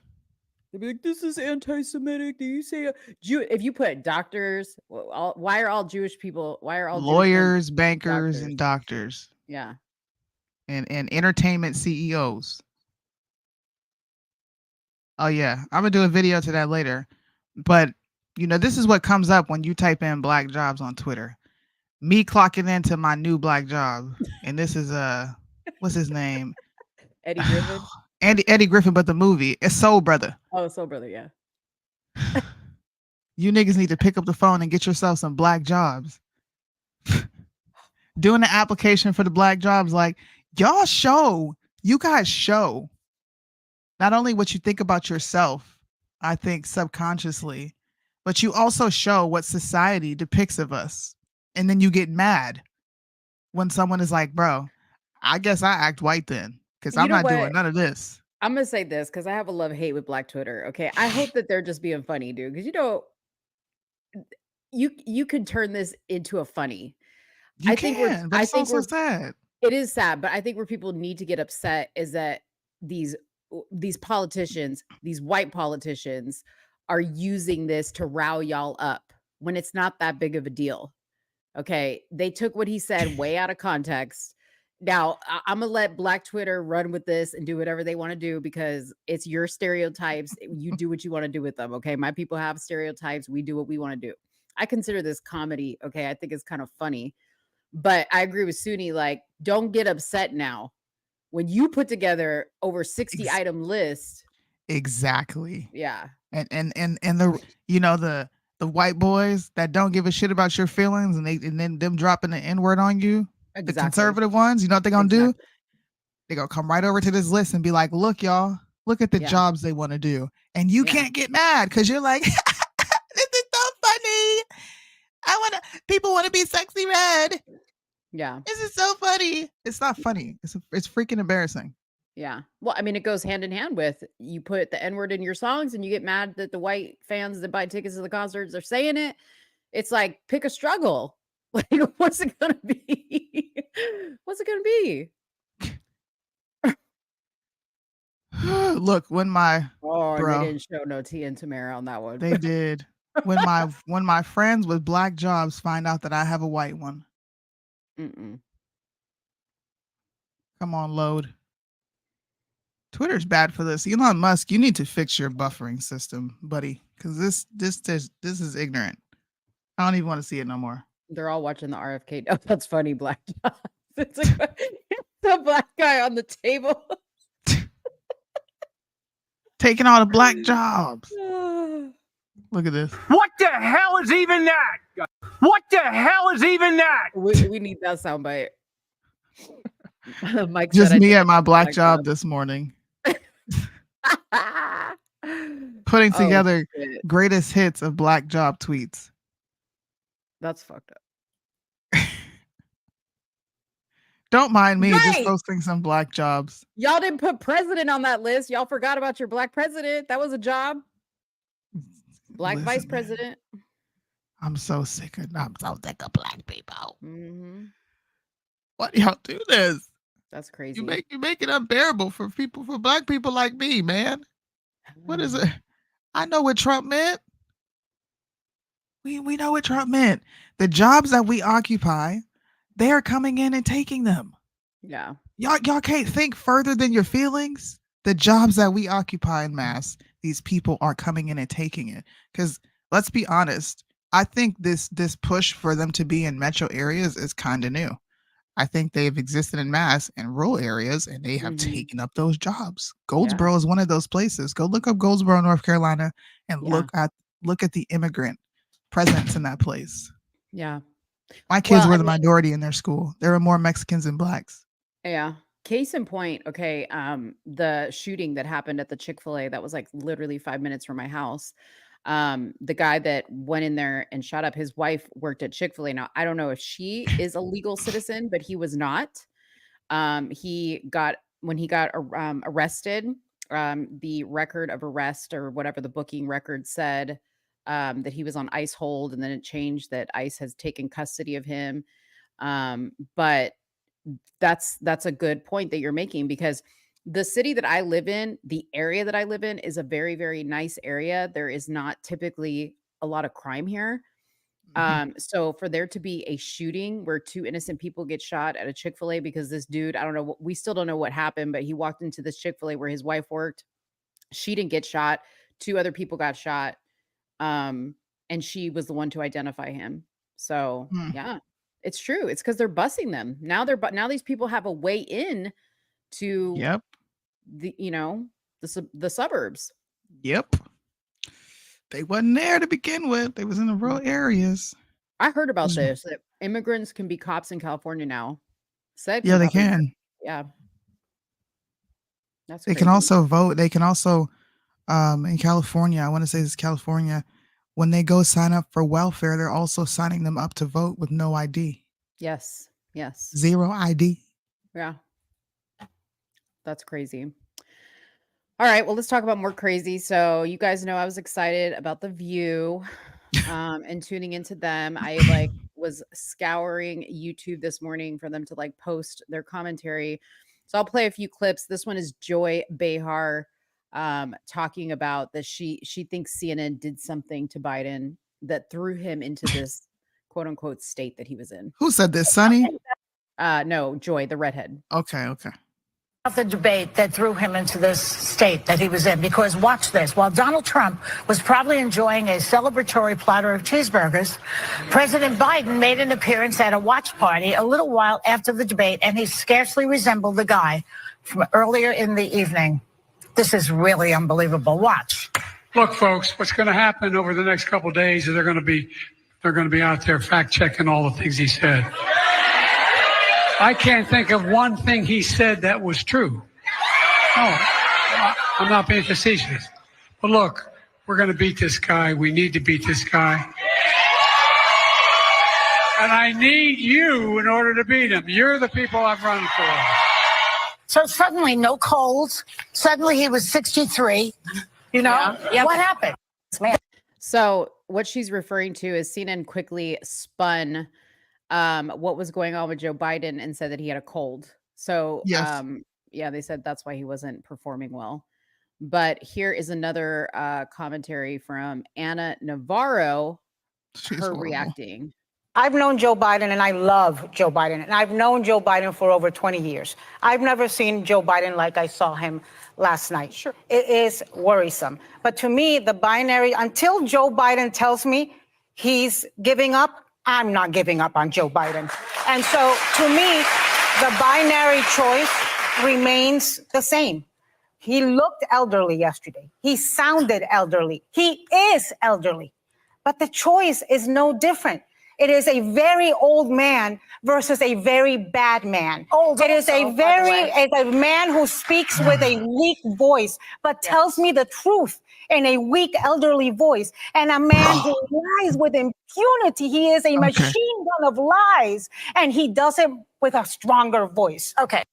They'll be like, this is anti-Semitic. Do you say if you put doctors, why are all Jewish people, why are all lawyers, bankers, and doctors? Yeah. And entertainment CEOs. Oh yeah, I'm gonna do a video to that later. But you know, this is what comes up when you type in Black jobs on Twitter. Me clocking into my new Black job, and this is what's his name? Eddie Griffin. Eddie Griffin, but the movie it's Soul Brother. Oh, Soul Brother, yeah. You niggas need to pick up the phone and get yourself some Black jobs. Doing the application for the Black jobs, like. You guys show not only what you think about yourself, I think subconsciously, but you also show what society depicts of us. And then you get mad when someone is like, bro, I guess I act white then because I'm not doing none of this. I'm going to say this because I have a love-hate with Black Twitter. Okay. I hope that they're just being funny, dude. Because, you know, you could turn this into a funny. I think it's also sad. It is sad, but I think where people need to get upset is that these politicians, these white politicians, are using this to row y'all up when it's not that big of a deal. Okay, they took what he said way out of context. Now, I'm gonna let Black Twitter run with this and do whatever they want to do because it's your stereotypes. You do what you want to do with them. Okay, my people have stereotypes. We do what we want to do. I consider this comedy. Okay, I think it's kind of funny. But I agree with Suni, like, don't get upset now. When you put together over 60 item list. Exactly. Yeah. And the you know the white boys that don't give a shit about your feelings and then them dropping the N-word on you. Exactly. The conservative ones, you know what they're gonna do? They're gonna come right over to this list and be like, look, y'all, look at the jobs they want to do. And you can't get mad because you're like, this is so funny. People want to be sexy red. Yeah. This is so funny. It's not funny. It's freaking embarrassing. Yeah. Well, I mean, it goes hand in hand with you put the N-word in your songs and you get mad that the white fans that buy tickets to the concerts are saying it. It's like, pick a struggle. Like, what's it going to be? What's it going to be? Look, when my Oh, and they bro, didn't show no Tia and Tamara on that one. they did. When my friends with black jobs find out that I have a white one. Mm-mm. Come on, load. Twitter's bad for this. Elon Musk, you need to fix your buffering system, buddy, because this is ignorant. I don't even want to see it no more. They're all watching the RFK. Oh, that's funny, Black Jobs. It's like the black guy on the table. Taking all the black jobs. Look at this. What the hell is even that? What the hell is even that? We need that soundbite. Mike Just said, me at my black job this morning. Putting together greatest hits of black job tweets. That's fucked up. Don't mind me just Right. posting some black jobs. Y'all didn't put president on that list. Y'all forgot about your black president. That was a job. Black Listen, vice man. president. I'm so sick of black people. Mm-hmm. Why do y'all do this? That's crazy. You make it unbearable for black people like me, man. What is it? I know what Trump meant. We know what Trump meant. The jobs that we occupy, they are coming in and taking them. Yeah. Y'all can't think further than your feelings. The jobs that we occupy in mass, these people are coming in and taking it. Because let's be honest, I think this push for them to be in metro areas is kind of new. I think they've existed in mass in rural areas, and they have taken up those jobs. Goldsboro is one of those places. Go look up Goldsboro, North Carolina, and look at the immigrant presence in that place. Yeah. My kids were the minority in their school. There were more Mexicans than blacks. Yeah. Case in point, okay, the shooting that happened at the Chick-fil-A that was like literally 5 minutes from my house. The guy that went in there and shot up, his wife worked at Chick-fil-A. Now, I don't know if she is a legal citizen, but he was not. When he got arrested, the record of arrest or whatever the booking record said that he was on ICE hold, and then it changed that ICE has taken custody of him. But that's a good point that you're making, because the city that I live in, the area that I live in, is a very, very nice area. There is not typically a lot of crime here. So for there to be a shooting where 2 innocent people get shot at a Chick-fil-A because this dude, I don't know, we still don't know what happened, but he walked into this Chick-fil-A where his wife worked. She didn't get shot. 2 other people got shot. And she was the one to identify him. So yeah, it's true. It's because they're busing them. Now these people have a way in to the suburbs. Yep. They wasn't there to begin with. They was in the rural areas. I heard about this, that immigrants can be cops in California now. Yeah, they can. Yeah. That's They crazy. can also vote. They can also in California, I want to say this is California, when they go sign up for welfare, they're also signing them up to vote with no ID. Yes. Yes. 0 ID. Yeah. That's crazy. All right. Well, let's talk about more crazy. So you guys know I was excited about The View and tuning into them. I was scouring YouTube this morning for them to post their commentary. So I'll play a few clips. This one is Joy Behar talking about that she thinks CNN did something to Biden that threw him into this quote unquote state that he was in. Who said this, Sonny? No, Joy, the redhead. Okay. The debate that threw him into this state that he was in, because watch this, while Donald Trump was probably enjoying a celebratory platter of cheeseburgers, President Biden made an appearance at a watch party a little while after the debate, and he scarcely resembled the guy from earlier in the evening. This is really unbelievable. Watch. Look, folks, what's going to happen over the next couple of days is they're going to be out there fact checking all the things he said. I can't think of one thing he said that was true. No, I'm not being facetious. But look, we're going to beat this guy. We need to beat this guy. And I need you in order to beat him. You're the people I'm running for. So suddenly, no colds. Suddenly he was 63. You know, what happened? Man. So what she's referring to is CNN quickly spun what was going on with Joe Biden and said that he had a cold. So Yes. they said that's why he wasn't performing well. But here is another commentary from Anna Navarro, her reacting. I've known Joe Biden and I love Joe Biden. And I've known Joe Biden for over 20 years. I've never seen Joe Biden like I saw him last night. Sure. It is worrisome. But to me, the binary, until Joe Biden tells me he's giving up, I'm not giving up on Joe Biden. And so to me, the binary choice remains the same. He looked elderly yesterday. He sounded elderly. He is elderly. But the choice is no different. It is a very old man versus a very bad man. It is a man who speaks with a weak voice, but tells me the truth in a weak elderly voice. And a man who lies with impunity. He is a machine gun of lies, and he does it with a stronger voice. Okay.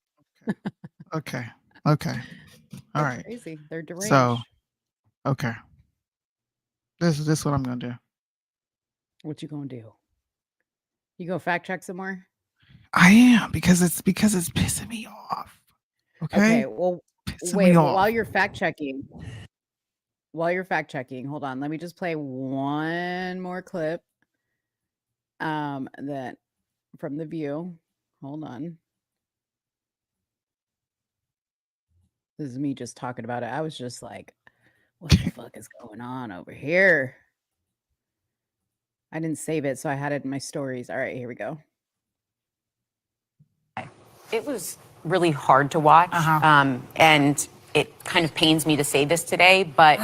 All right. Crazy. They're deranged. So, okay. This is what I'm gonna do. What you gonna do? You go fact check some more? I am because it's pissing me off. Okay. Well, Pissing wait. me off. While you're fact checking, hold on. Let me just play one more clip. That from The View. Hold on. This is me just talking about it. I was just like, what the fuck is going on over here? I didn't save it, so I had it in my stories. All right, here we go. It was really hard to watch. And it kind of pains me to say this today, but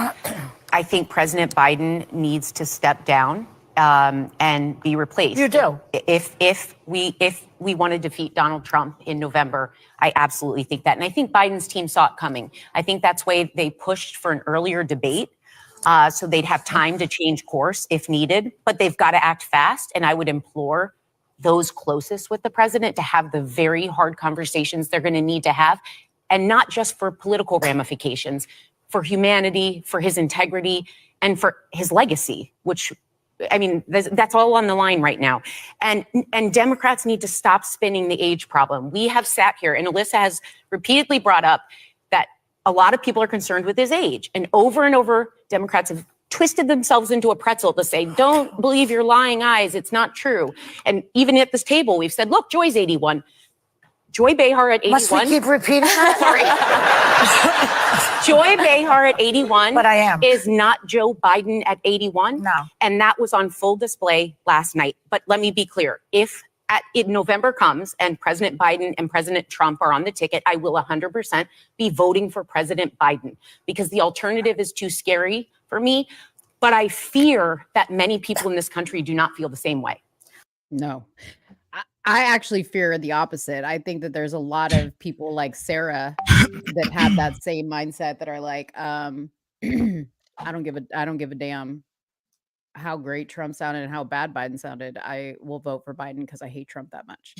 I think President Biden needs to step down and be replaced. You do? If we want to defeat Donald Trump in November, I absolutely think that. And I think Biden's team saw it coming. I think that's why they pushed for an earlier debate. So they'd have time to change course if needed, but they've got to act fast. And I would implore those closest with the president to have the very hard conversations they're going to need to have, and not just for political ramifications, for humanity, for his integrity, and for his legacy, which, I mean, that's all on the line right now. And Democrats need to stop spinning the age problem. We have sat here, and Alyssa has repeatedly brought up that a lot of people are concerned with his age. And over, Democrats have twisted themselves into a pretzel to say, don't believe your lying eyes. It's not true. And even at this table, we've said, look, Joy's 81. Joy Behar at 81. Must we keep repeating that? Sorry. Joy Behar at 81 But I am. is not Joe Biden at 81. No. And that was on full display last night. But let me be clear. If November comes and President Biden and President Trump are on the ticket, I will 100% be voting for President Biden, because the alternative is too scary for me. But I fear that many people in this country do not feel the same way. No. I actually fear the opposite. I think that there's a lot of people like Sarah that have that same mindset, that are like, I don't give a damn how great Trump sounded and how bad Biden sounded. I will vote for Biden because I hate Trump that much.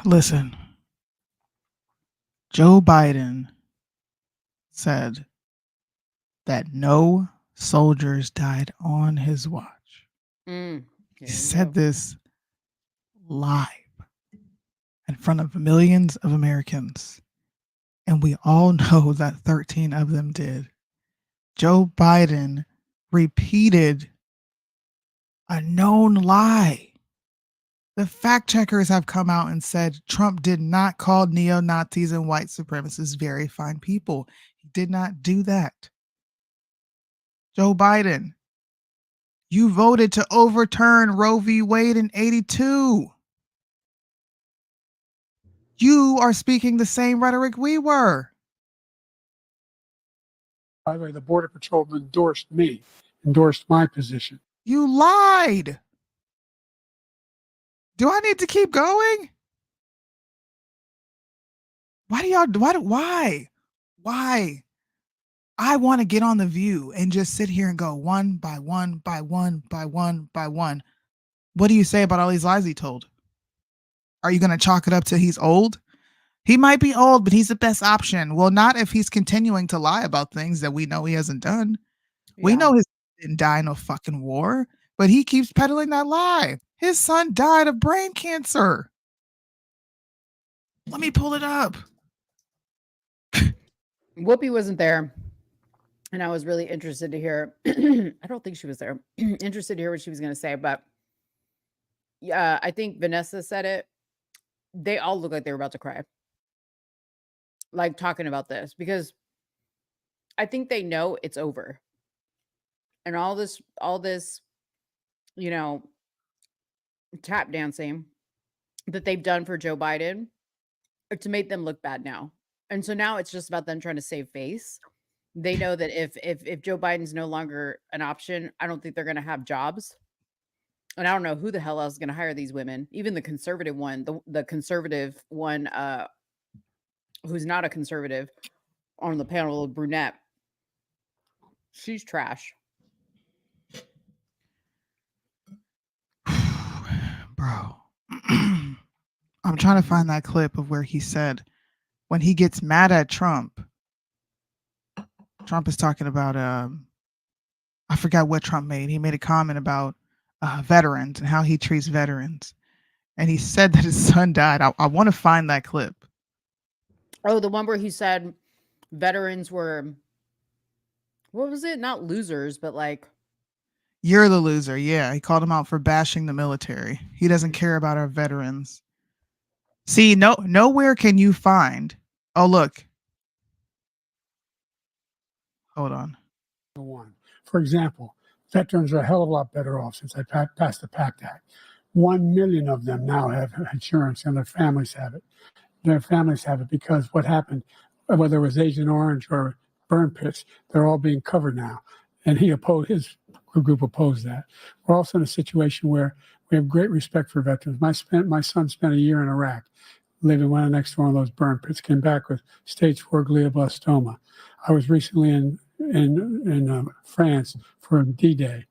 Listen, Joe Biden said that no soldiers died on his watch. He said this live in front of millions of Americans, and we all know that 13 of them did. Joe Biden repeated a known lie. The fact checkers have come out and said Trump did not call neo-Nazis and white supremacists very fine people. He did not do that. Joe Biden, you voted to overturn Roe v. Wade in 82. You are speaking the same rhetoric we were. By the way, the Border Patrol endorsed my position. You lied. Do I need to keep going? Why? I want to get on The View and just sit here and go one by one by one by one by one. What do you say about all these lies he told? Are you going to chalk it up to he's old? He might be old, but he's the best option. Well, not if he's continuing to lie about things that we know he hasn't done. Yeah. We know his son didn't die in a fucking war, but he keeps peddling that lie. His son died of brain cancer. Let me pull it up. Whoopi wasn't there, and I was really interested to hear. I don't think she was there. Interested to hear what she was going to say, but yeah, I think Vanessa said it. They all look like they were about to cry, like talking about this, because I think they know it's over, and all this, you know, tap dancing that they've done for Joe Biden to make them look bad now. And so now it's just about them trying to save face. They know that if Joe Biden's no longer an option, I don't think they're going to have jobs. And I don't know who the hell else is going to hire these women. Even the conservative one, the conservative one, who's not a conservative on the panel, the brunette, she's trash. Bro. I'm trying to find that clip of where he said when he gets mad at Trump is talking about I forgot what Trump made. He made a comment about veterans and how he treats veterans. And he said that his son died. I want to find that clip. Oh, the one where he said veterans were, what was it? Not losers, but like, you're the loser. Yeah, he called him out for bashing the military. He doesn't care about our veterans. See, nowhere can you find. Oh, look. Hold on. For example, veterans are a hell of a lot better off since I passed the PACT Act. 1 million of them now have insurance, and their families have it. Their families have it because what happened, whether it was Agent Orange or burn pits, they're all being covered now. And his group opposed that. We're also in a situation where we have great respect for veterans. My son spent a year in Iraq, living right next to one of those burn pits, came back with stage 4 glioblastoma. I was recently in France for D-Day,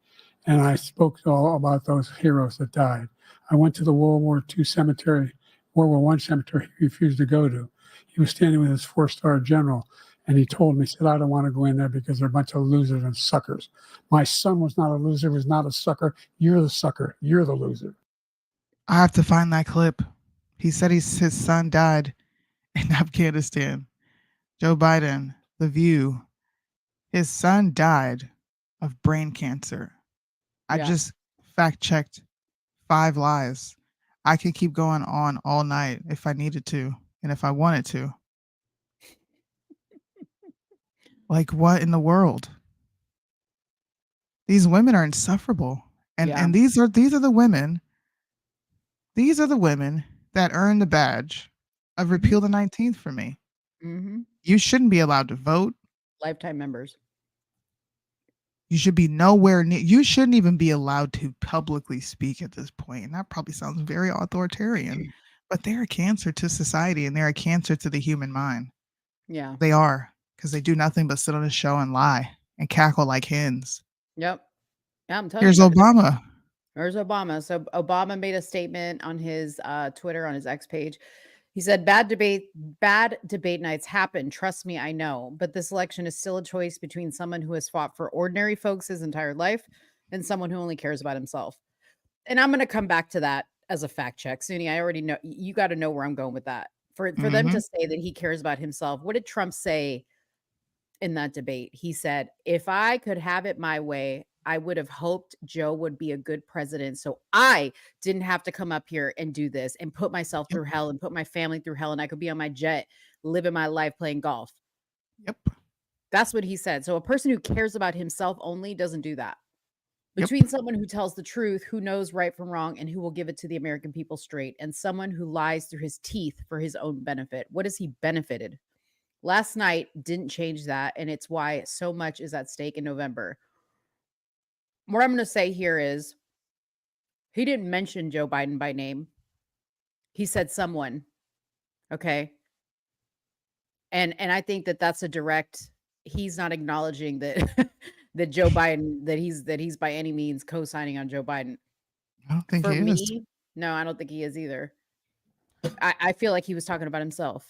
and I spoke all about those heroes that died. I went to the World War I cemetery he refused to go to. He was standing with his 4-star general, and he told me, he said, I don't want to go in there because they're a bunch of losers and suckers. My son was not a loser, was not a sucker. You're the sucker. You're the loser. I have to find that clip. He said his son died in Afghanistan. Joe Biden, The View. His son died of brain cancer. I just fact-checked 5 lies. I could keep going on all night if I needed to and if I wanted to. Like, what in the world? These women are insufferable. And these are the women. These are the women that earn the badge of Repeal the 19th for me. Mm-hmm. You shouldn't be allowed to vote. Lifetime members. You should be nowhere near. You shouldn't even be allowed to publicly speak at this point. And that probably sounds very authoritarian, but they're a cancer to society and they're a cancer to the human mind. Yeah. They are, because they do nothing but sit on a show and lie and cackle like hens. Yep. Yeah, I'm telling Here's you. Obama. There's Obama. So Obama made a statement on his Twitter, on his X page. He said, bad debate nights happen. Trust me, I know. But this election is still a choice between someone who has fought for ordinary folks his entire life and someone who only cares about himself. And I'm going to come back to that as a fact check. Suni, I already know. You got to know where I'm going with that. For them to say that he cares about himself. What did Trump say in that debate? He said, if I could have it my way, I would have hoped Joe would be a good president so I didn't have to come up here and do this and put myself through hell and put my family through hell, and I could be on my jet living my life playing golf. Yep. That's what he said. So a person who cares about himself only doesn't do that. Between someone who tells the truth, who knows right from wrong, and who will give it to the American people straight, and someone who lies through his teeth for his own benefit. What has he benefited? Last night didn't change that, and it's why so much is at stake in November. What I'm going to say here is he didn't mention Joe Biden by name. He said someone. Okay. And I think that that's a direct, he's not acknowledging that that Joe Biden, that he's by any means co-signing on Joe Biden. I don't think For he me, is. no, I don't think he is either. I feel like he was talking about himself.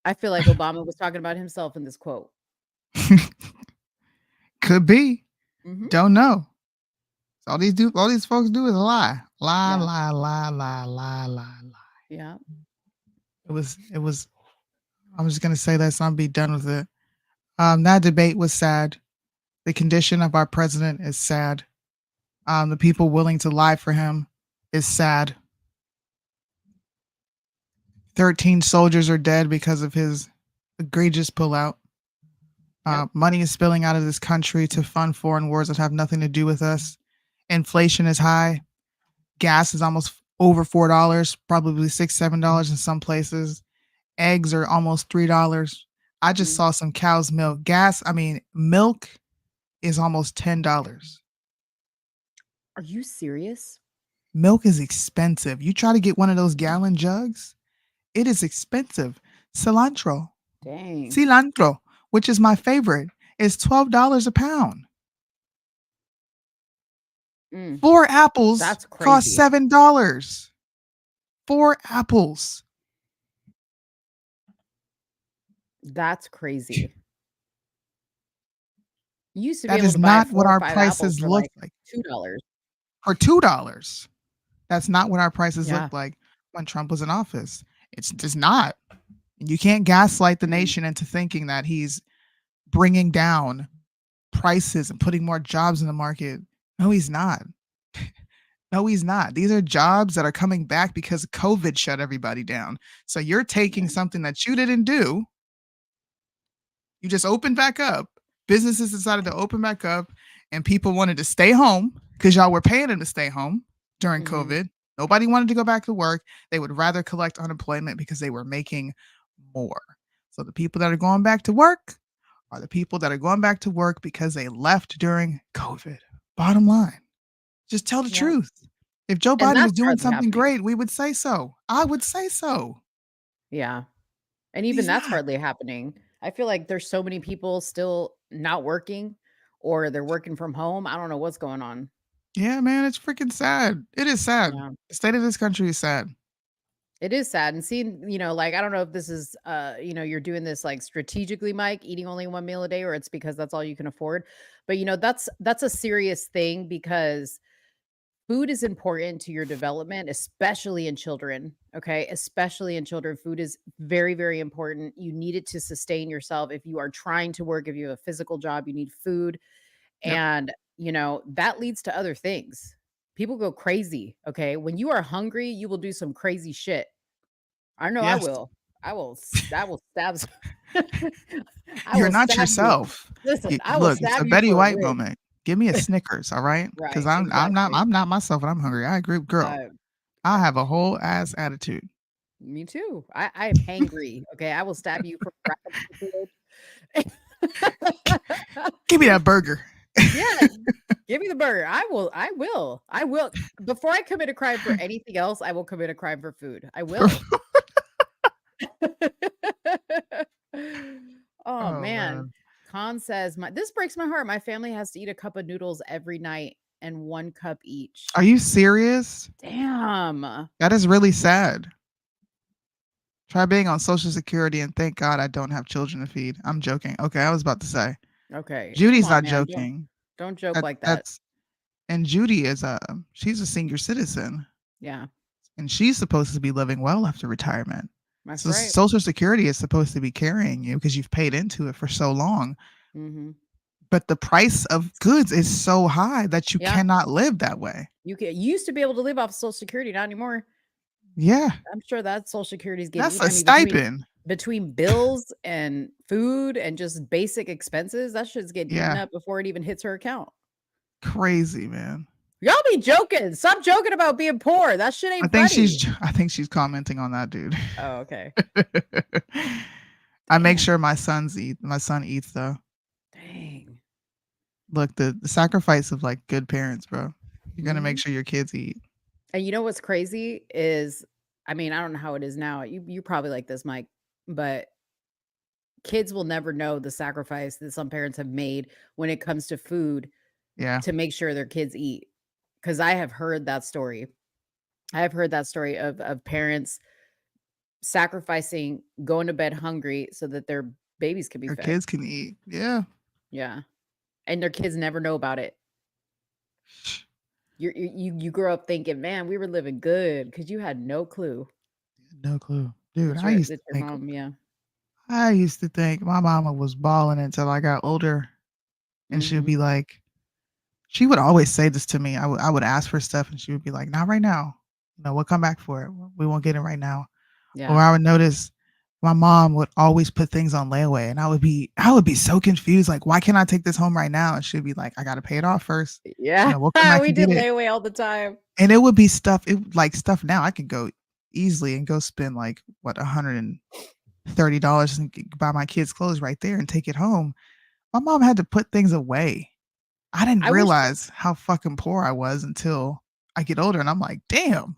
I feel like Obama was talking about himself in this quote. Could be. Mhm. Don't know. All these folks do is lie. Lie. Yeah. It was I'm just gonna say this. I'll be done with it. That debate was sad. The condition of our president is sad. The people willing to lie for him is sad. 13 soldiers are dead because of his egregious pullout. Money is spilling out of this country to fund foreign wars that have nothing to do with us. Inflation is high. Gas is almost over $4, probably $6, $7 in some places. Eggs are almost $3. I just saw some cow's milk. Milk is almost $10. Are you serious? Milk is expensive. You try to get one of those gallon jugs, it is expensive. Cilantro, which is my favorite, is $12 a pound. 4 apples That's crazy. cost $7. 4 apples. That's crazy. You used to be That able is to buy not 4 what or our 5 prices apples for look like like. $2. For $2. That's not what our prices Yeah. looked like when Trump was in office. It's just not. You can't gaslight the nation into thinking that he's bringing down prices and putting more jobs in the market. No, he's not. No, he's not. These are jobs that are coming back because COVID shut everybody down. So you're taking something that you didn't do. You just opened back up. Businesses decided to open back up, and people wanted to stay home because y'all were paying them to stay home during COVID. Nobody wanted to go back to work. They would rather collect unemployment because they were making more. So the people that are going back to work are the people that are going back to work because they left during COVID. Bottom line. Just tell the truth. If Joe And Biden was that's doing hardly something happening. great, we would say so. I would say so. Yeah. And even He's that's not. hardly happening. I feel like there's so many people still not working or they're working from home. I don't know what's going on. Yeah, man, it's freaking sad. It is sad. Yeah. The state of this country is sad. It is sad. And seeing, like, I don't know if this is, you're doing this like strategically, Mike, eating only one meal a day, or it's because that's all you can afford. But, that's a serious thing because food is important to your development, especially in children. Okay. Especially in children. Food is very, very important. You need it to sustain yourself. If you are trying to work, if you have a physical job, you need food. Yep. And, that leads to other things. People go crazy. Okay. When you are hungry, you will do some crazy shit. I know I Yes. will. I will stab. I You're will not stab you. yourself. Listen, I will Look, it's stab a you Betty for a White rib. moment. Give me a Snickers, all right? Because Right, I'm exactly. not myself when I'm hungry. I agree, girl. I have a whole ass attitude. Me too. I am hangry. Okay, I will stab you for Give me that burger. Yeah, give me the burger. I will. Before I commit a crime for anything else, I will commit a crime for food. I will. Oh man. Khan says, this breaks my heart. My family has to eat a cup of noodles every night and 1 cup each. Are you serious? Damn. That is really sad. Try being on Social Security and thank God I don't have children to feed. I'm joking. Okay, I was about to say. Okay. Judy's come on, not man. joking. Don't joke like that. And Judy is she's a senior citizen. Yeah. And she's supposed to be living well after retirement. That's So right. Social Security is supposed to be carrying you because you've paid into it for so long. Mm-hmm. But the price of goods is so high that you cannot live that way. You used to be able to live off of Social Security, not anymore. Yeah. I'm sure that Social Security is getting That's a stipend. Between bills and food and just basic expenses. That shit's getting eaten up before it even hits her account. Crazy, man. Y'all be joking. Stop joking about being poor. That shit ain't funny. I think she's commenting on that, dude. Oh, okay. I make sure my son eats though. Dang. Look, the sacrifice of like good parents, bro. You're gonna make sure your kids eat. And you know what's crazy is, I mean, I don't know how it is now. You probably like this, Mike, but kids will never know the sacrifice that some parents have made when it comes to food. Yeah. To make sure their kids eat. Because I have heard that story. I have heard that story of parents sacrificing going to bed hungry so that their babies can be Their fed. kids can eat. Yeah. Yeah. And their kids never know about it. You grow up thinking, man, we were living good because you had no clue. No clue. Dude, That's I right, used to that your think mom, I used to think my mama was balling until I got older, and she'd be like, she would always say this to me. I would ask for stuff, and she would be like, "Not right now. No, we'll come back for it. We won't get it right now." Or I would notice my mom would always put things on layaway, and I would be so confused. Like, why can't I take this home right now? And she'd be like, "I got to pay it off first." Yeah, we'll come back we and did get it. layaway all the time. And it would be stuff. Like stuff now I could go easily and go spend like what $130 and buy my kids clothes right there and take it home. My mom had to put things away. I didn't realize how fucking poor I was until I get older, and I'm like, damn.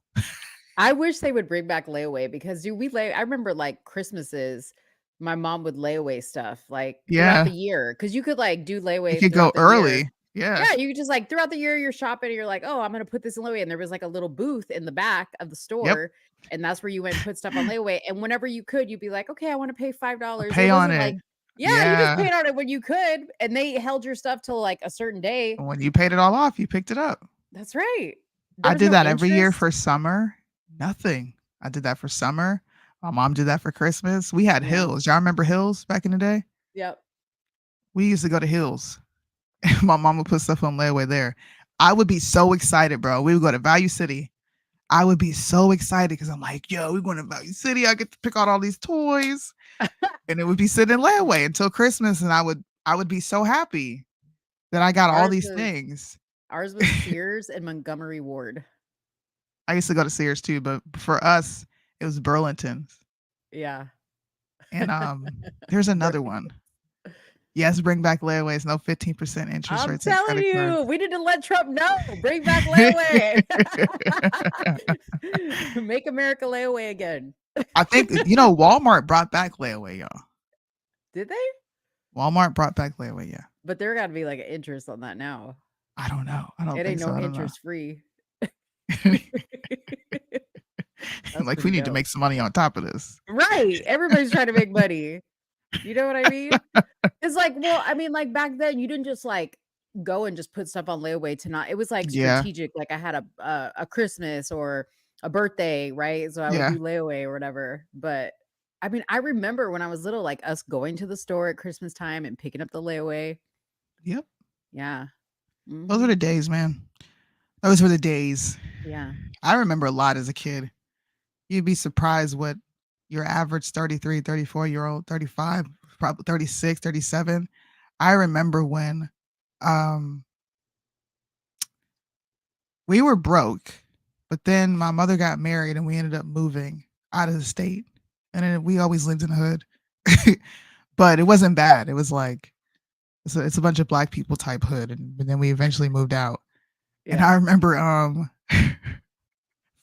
I wish they would bring back layaway because dude, I remember like Christmases, my mom would layaway stuff like throughout the year because you could like do layaway. You could go early. Yeah, you could just like throughout the year you're shopping and you're like, oh, I'm gonna put this in layaway, and there was like a little booth in the back of the store, and that's where you went and put stuff on layaway. And whenever you could, you'd be like, okay, I want to pay $5. Pay on it. Like, you just paid on it when you could, and they held your stuff till like a certain day. When you paid it all off, you picked it up. That's right. I did that every year for summer. Nothing. I did that for summer. My mom did that for Christmas. We had Hills. Y'all remember Hills back in the day? Yep. We used to go to Hills. My mom would put stuff on layaway there. I would be so excited, bro. We would go to Value City. I would be so excited because I'm like, yo, we're going to Value City. I get to pick out all these toys. And it would be sitting in layaway until Christmas. And I would be so happy that I got all these things. Ours was Sears and Montgomery Ward. I used to go to Sears too, but for us, it was Burlington's. Yeah. And there's another one. Yes, bring back layaways. No 15% interest rates. I'm telling you, we need to let Trump know. Bring back layaway. Make America layaway again. I think, Walmart brought back layaway, y'all. Did they? Walmart brought back layaway, yeah. But there got to be like an interest on that now. I don't know. I don't it think ain't no so. interest free. Like we need to make some money on top of this. Right. Everybody's trying to make money. You know what I mean? It's like, well, I mean, like back then you didn't just like go and just put stuff on layaway to not. It was like strategic. Like I had a Christmas or a birthday, right? So I would do layaway or whatever. But I mean, I remember when I was little, like us going to the store at Christmas time and picking up the layaway. Yep. Yeah. Mm-hmm. Those were the days, man. Those were the days. Yeah. I remember a lot as a kid. You'd be surprised what your average 33, 34-year-old, 35, probably 36, 37. I remember when we were broke, but then my mother got married and we ended up moving out of the state. And then we always lived in the hood. But it wasn't bad. It was like, it's a bunch of black people type hood. And then we eventually moved out. Yeah. And I remember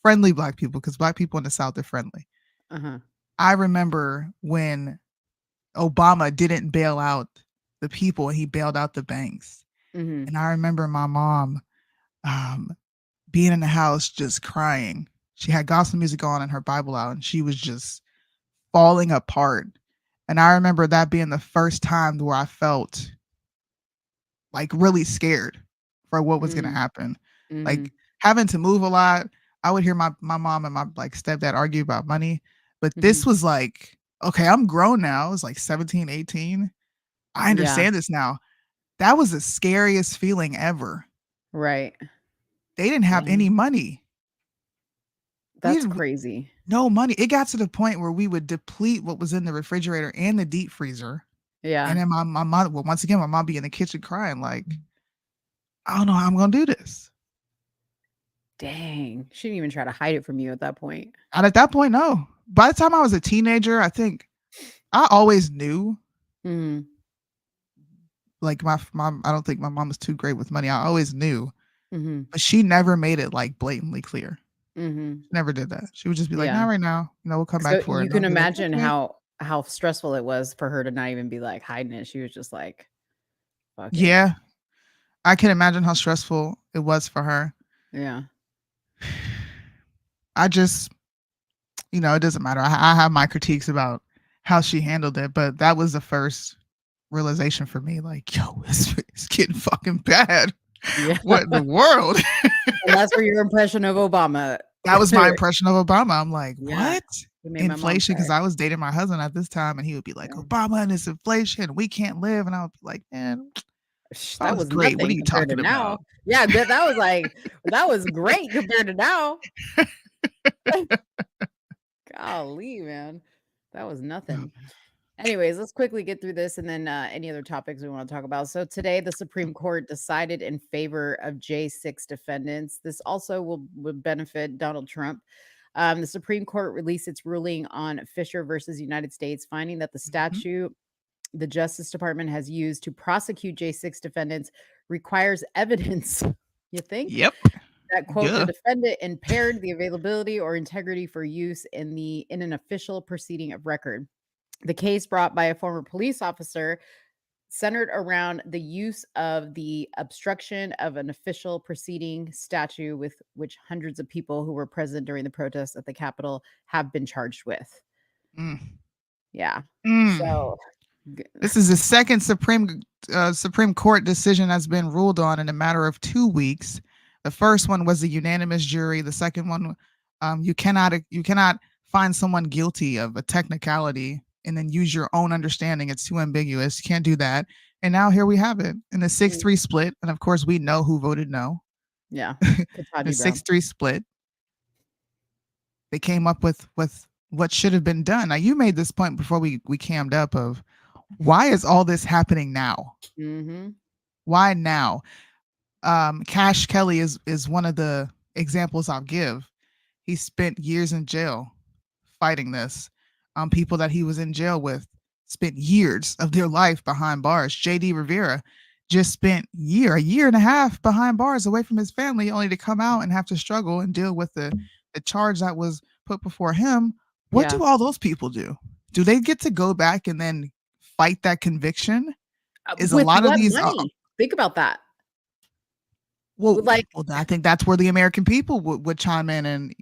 friendly black people, because black people in the South are friendly. Uh-huh. I remember when Obama didn't bail out the people, he bailed out the banks. Mm-hmm. And I remember my mom being in the house just crying. She had gospel music on and her Bible out, and she was just falling apart. And I remember that being the first time where I felt like really scared for what was going to happen. Mm-hmm. Like having to move a lot. I would hear my mom and my like stepdad argue about money, but this was like, okay, I'm grown now. It's like 17, 18. I understand this now. That was the scariest feeling ever. Right. They didn't have any money. That's crazy. No money. It got to the point where we would deplete what was in the refrigerator and the deep freezer. Yeah. And then my mom, well, once again, my mom be in the kitchen crying like, I don't know how I'm going to do this. Dang. She didn't even try to hide it from you at that point. And at that point, no. By the time I was a teenager, I think I always knew. Mm-hmm. Like my mom, I don't think my mom was too great with money. I always knew. Mm-hmm. But she never made it like blatantly clear. Mm-hmm. She never did that. She would just be like, not right now. We'll come back for it. You can imagine how stressful it was for her to not even be like hiding it. She was just like, fuck it. Yeah. I can imagine how stressful it was for her. Yeah. I just, it doesn't matter. I have my critiques about how she handled it, but that was the first realization for me. Like, yo, it's getting fucking bad. Yeah. What in the world? And that's for your impression of Obama. That was my impression of Obama. I'm like, what? inflation, because I was dating my husband at this time, and he would be like, Obama and this inflation, we can't live. And I would be like, man, that was great. What are you talking about? Yeah, that was like, that was great compared to now. Golly, man. That was nothing. Anyways, let's quickly get through this and then any other topics we want to talk about. So today, the Supreme Court decided in favor of J6 defendants. This also will benefit Donald Trump. The Supreme Court released its ruling on Fisher versus United States, finding that the statute the Justice Department has used to prosecute J6 defendants requires evidence, you think? Yep. That, quote, the defendant impaired the availability or integrity for use in an official proceeding of record. The case, brought by a former police officer, centered around the use of the obstruction of an official proceeding statute, with which hundreds of people who were present during the protests at the Capitol have been charged with. Yeah. So this is the second Supreme Court decision that's been ruled on in a matter of 2 weeks. The first one was a unanimous jury. The second one, you cannot find someone guilty of a technicality and then use your own understanding. It's too ambiguous. You can't do that. And now here we have it in a 6-3 split. And of course, we know who voted no. Yeah. The 6-3 split. They came up with what should have been done. Now, you made this point before we cammed up of why is all this happening now? Why now? Cash Kelly is one of the examples I'll give. He spent years in jail fighting this. People that he was in jail with spent years of their life behind bars. JD Rivera just spent a year and a half behind bars away from his family, only to come out and have to struggle and deal with the charge that was put before him. What do all those people do? Do they get to go back and then fight that conviction? Is a lot of these think about that. Well, I think that's where the American people would chime in, and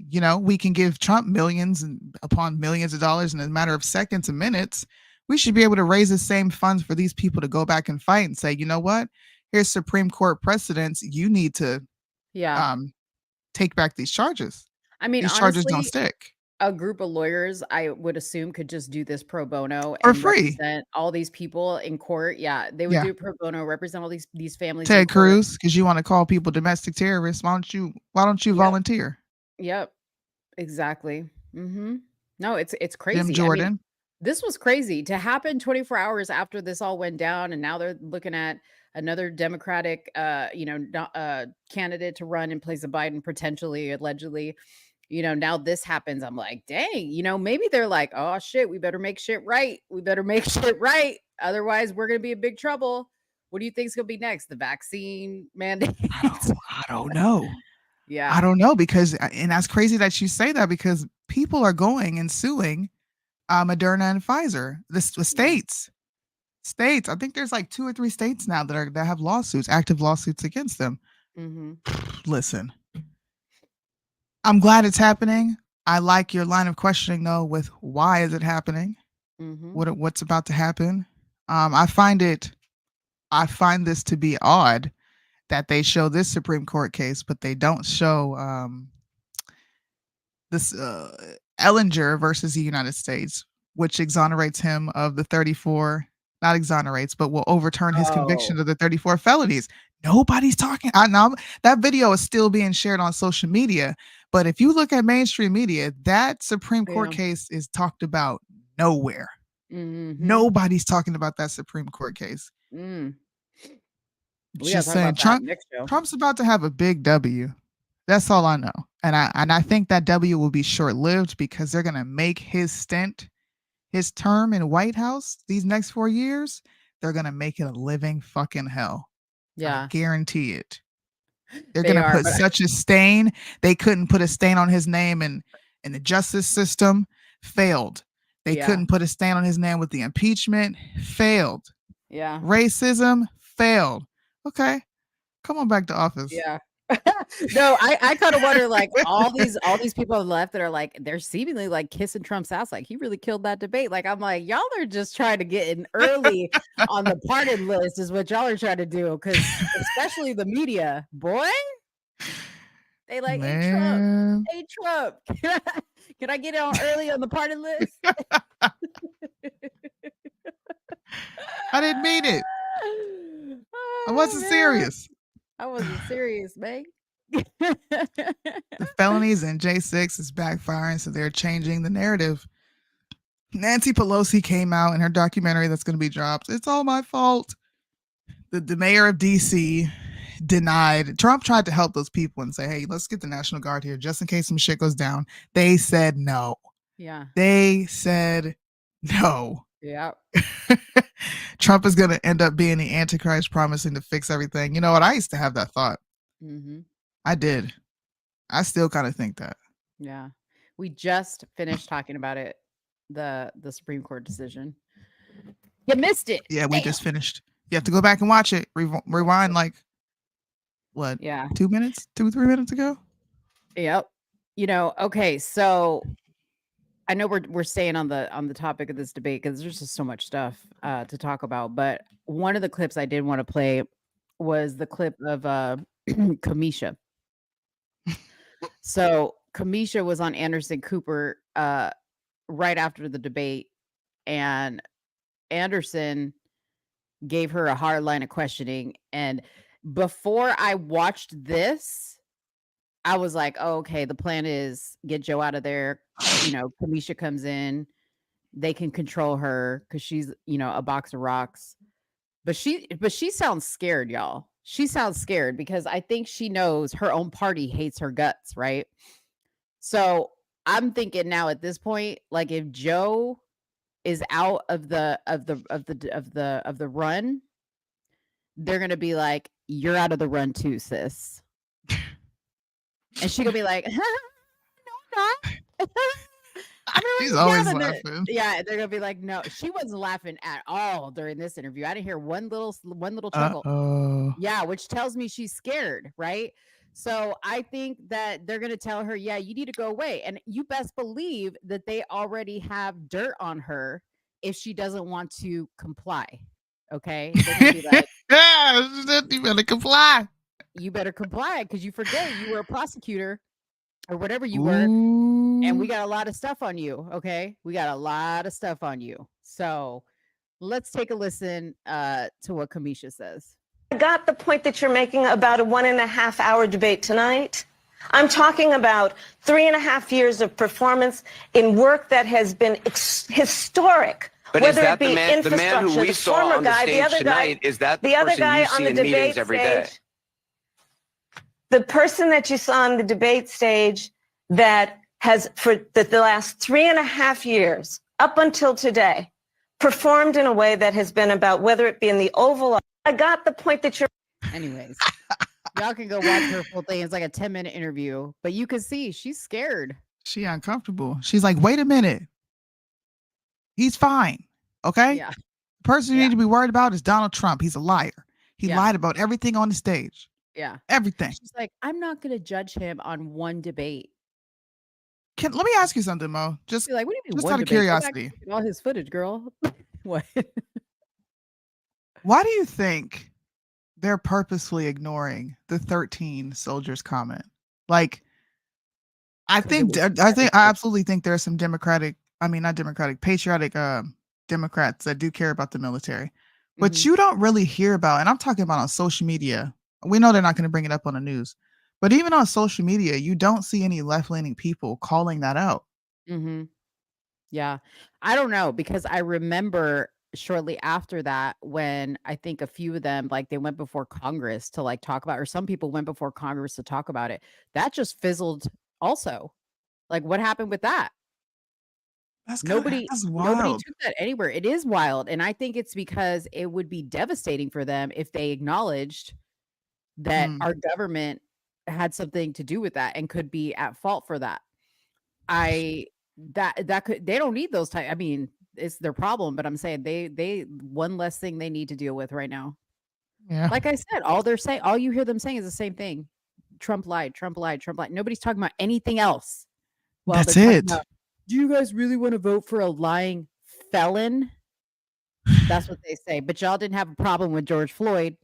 we can give Trump millions and upon millions of dollars in a matter of seconds and minutes. We should be able to raise the same funds for these people to go back and fight and say, you know what? Here's Supreme Court precedents. You need to take back these charges. I mean, these charges don't stick. A group of lawyers, I would assume, could just do this pro bono for and free. Represent all these people in court. Yeah, they would do pro bono, represent all these families. Ted Cruz, because you want to call people domestic terrorists. Why don't you volunteer? Yep, exactly. No, it's crazy. Jim Jordan. I mean, this was crazy to happen 24 hours after this all went down, and now they're looking at another Democratic, candidate to run in place of Biden, potentially, allegedly. Now this happens. I'm like, dang, maybe they're like, oh shit, we better make shit right. Otherwise, we're going to be in big trouble. What do you think is going to be next? The vaccine mandate? I don't know. Yeah. I don't know, because, and that's crazy that you say that, because people are going and suing Moderna and Pfizer, the states. I think there's like 2 or 3 states now that have active lawsuits against them. Listen. I'm glad it's happening. I like your line of questioning, though, with why is it happening? What's about to happen? I find this to be odd that they show this Supreme Court case, but they don't show this Ellinger versus the United States, which exonerates him of the 34, not exonerates, but will overturn his conviction of the 34 felonies. Nobody's talking. Now that video is still being shared on social media, but if you look at mainstream media, that Supreme Court case is talked about nowhere. Nobody's talking about that Supreme Court case. Just saying, Trump's about to have a big W. That's all I know, and I think that W will be short-lived, because they're gonna make his term in White House these next 4 years. They're gonna make it a living fucking hell. Yeah, I guarantee it. They're going to put such a stain. They couldn't put a stain on his name in the justice system. Failed. They couldn't put a stain on his name with the impeachment. Failed. Yeah. Racism. Failed. Okay. Come on back to office. Yeah. No, I kind of wonder, like, all these people on the left that are like, they're seemingly like kissing Trump's ass, like he really killed that debate. Like, I'm like, y'all are just trying to get in early on the pardon list is what y'all are trying to do, because especially the media, boy, they like, hey Trump, Can I get on early on the party list? I didn't mean it. I wasn't serious. I wasn't serious, man. The felonies in J6 is backfiring, so they're changing the narrative. Nancy Pelosi came out in her documentary that's going to be dropped. It's all my fault. The mayor of DC denied. Trump tried to help those people and say, hey, let's get the National Guard here just in case some shit goes down. They said no. Yeah. They said no. Yeah. Trump is going to end up being the Antichrist promising to fix everything. You know what? I used to have that thought. Mm-hmm. I did. I still kind of think that. Yeah. We just finished talking about it. The Supreme Court decision. You missed it. Yeah, we just finished. You have to go back and watch it. Rewind like what? Yeah. 2 minutes? 2 3 minutes ago? Yep. You know, okay, so I know we're staying on the topic of this debate because there's just so much stuff to talk about. But one of the clips I did want to play was the clip of Kamisha. So Kamisha was on Anderson Cooper right after the debate, and Anderson gave her a hard line of questioning. And before I watched this, I was like, oh, okay, the plan is get Joe out of there. You know, Kamisha comes in, they can control her because she's, you know, a box of rocks. But she sounds scared, y'all. She sounds scared because I think she knows her own party hates her guts, right? So I'm thinking now at this point, like if Joe is out of the run, they're gonna be like, "You're out of the run too, sis," and she gonna be like, "No, I'm not." She's always laughing. Yeah, they're gonna be like, "No," she wasn't laughing at all during this interview. I didn't hear one little chuckle. Uh-oh. Yeah, which tells me she's scared, right? So I think that they're going to tell her, yeah, you need to go away. And you best believe that they already have dirt on her if she doesn't want to comply. Okay. They're gonna be like, yeah, you better comply. You better comply because you forget you were a prosecutor or whatever you were. And we got a lot of stuff on you. Okay. We got a lot of stuff on you. So let's take a listen to what Kamisha says. I got the point that you're making about a 1.5 hour debate tonight. I'm talking about 3.5 years of performance in work that has been historic. But whether is that it be the man who we saw on the stage tonight? Is that the other person guy you on see the in debate meetings every day? stage? The person that you saw on the debate stage that has, for the last 3.5 years, up until today, performed in a way that has been about whether it be in the Oval. I got the point that you're. Anyways, y'all can go watch her full thing. It's like a 10-minute interview, but you can see she's scared. She uncomfortable. She's like, wait a minute. He's fine. Okay. Yeah. The person you need to be worried about is Donald Trump. He's a liar. He Yeah. lied about everything on the stage. Yeah. Everything. She's like, I'm not going to judge him on one debate. Let me ask you something, Mo. Just, Be like, what do you mean just one out of debate? Go back curiosity. and look at all his footage, girl. What? Why do you think they're purposefully ignoring the 13 soldiers comment? Like, I absolutely think there's some patriotic Democrats that do care about the military, but you don't really hear about, and I'm talking about on social media. We know they're not going to bring it up on the news, but even on social media, you don't see any left-leaning people calling that out. Mm-hmm. Yeah. I don't know, because I remember shortly after that when I think a few of them, like they went before Congress to like talk about, or some people went before Congress to talk about it. That just fizzled also. Like what happened with that? Nobody took that anywhere. It is wild. And I think it's because it would be devastating for them if they acknowledged that our government had something to do with that and could be at fault for that. They don't need those type. I mean, it's their problem, but I'm saying they one less thing they need to deal with right now. Yeah. Like I said, all you hear them saying is the same thing. Trump lied, Trump lied, Trump lied. Nobody's talking about anything else. That's it. Do you guys really want to vote for a lying felon? That's what they say. But y'all didn't have a problem with George Floyd.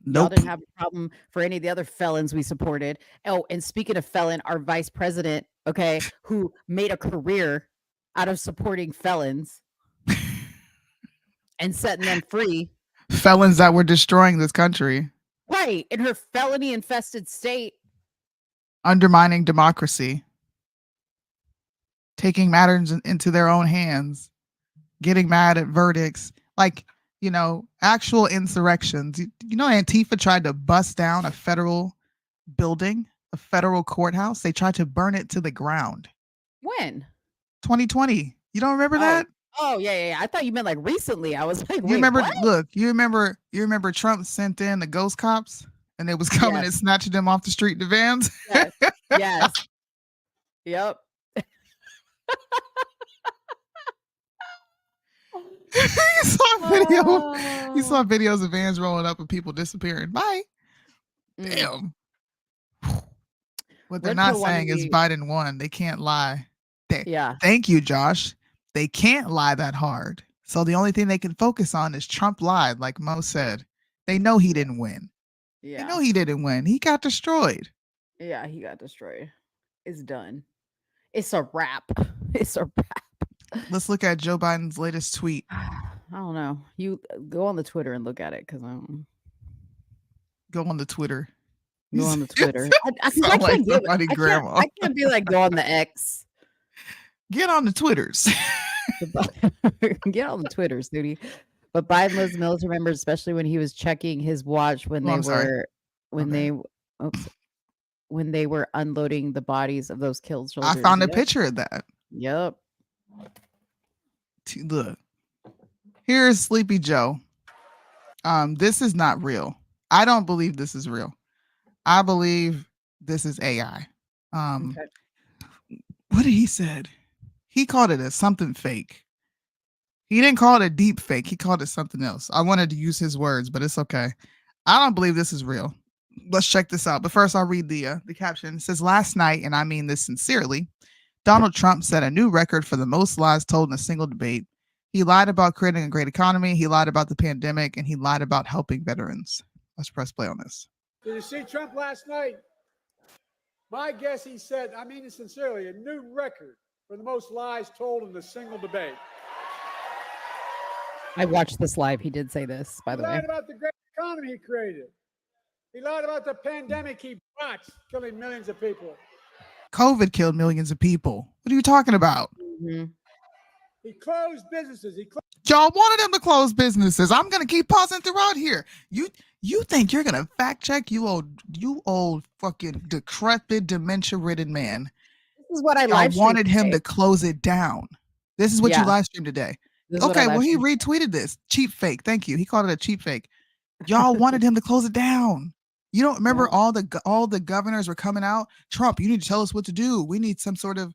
Y'all Nope. didn't have a problem for any of the other felons we supported. Oh, and speaking of felon, our vice president, okay, who made a career out of supporting felons and setting them free. Felons that were destroying this country. Right. In her felony infested state. Undermining democracy. Taking matters into their own hands. Getting mad at verdicts. Like, you know, actual insurrections. You know, Antifa tried to bust down a federal building, a federal courthouse. They tried to burn it to the ground. When? 2020. You don't remember that? Oh, yeah. I thought you meant like recently. I was like, You wait, remember? what? Look, you remember Trump sent in the ghost cops, and they was coming and snatching them off the street in the vans. Yes. Yes. Yep. You saw videos of vans rolling up and people disappearing. Bye. Damn. What they're not saying is Biden won. They can't lie. Thank you, Josh. They can't lie that hard. So the only thing they can focus on is Trump lied, like Mo said. They know he didn't win. Yeah. They know he didn't win. He got destroyed. Yeah, he got destroyed. It's done. It's a wrap. It's a wrap. Let's look at Joe Biden's latest tweet. I don't know. You go on the Twitter and look at it because Go on the Twitter. Go on the Twitter. I can't be like go on the X. Get on the Twitters. Get on the Twitters, dude. But Biden lists military members, especially when he was checking his watch when they were unloading the bodies of those killed soldiers. I found a picture of that. Yep. Look, here's Sleepy Joe. This is not real. I don't believe this is real. I believe this is AI. What did he said? He called it a something fake. He didn't call it a deep fake. He called it something else. I wanted to use his words, but it's okay. I don't believe this is real. Let's check this out. But first, I'll read the caption. It says, last night, and I mean this sincerely, Donald Trump set a new record for the most lies told in a single debate. He lied about creating a great economy. He lied about the pandemic, and he lied about helping veterans. Let's press play on this. Did you see Trump last night? My guess, he said, I mean it sincerely, a new record for the most lies told in a single debate. I watched this live. He did say this, by the way. He lied about the great economy he created. He lied about the pandemic he brought, killing millions of people. COVID killed millions of people. What are you talking about? Mm-hmm. He closed businesses. Y'all wanted him to close businesses. I'm gonna keep pausing throughout here. You think you're gonna fact check, you old fucking decrepit, dementia-ridden man. This is what I wanted him to close it down. This is what you live streamed today. Okay, well, he retweeted this. Cheap fake. Thank you. He called it a cheap fake. Y'all wanted him to close it down. You don't remember all the governors were coming out? Trump, you need to tell us what to do. We need some sort of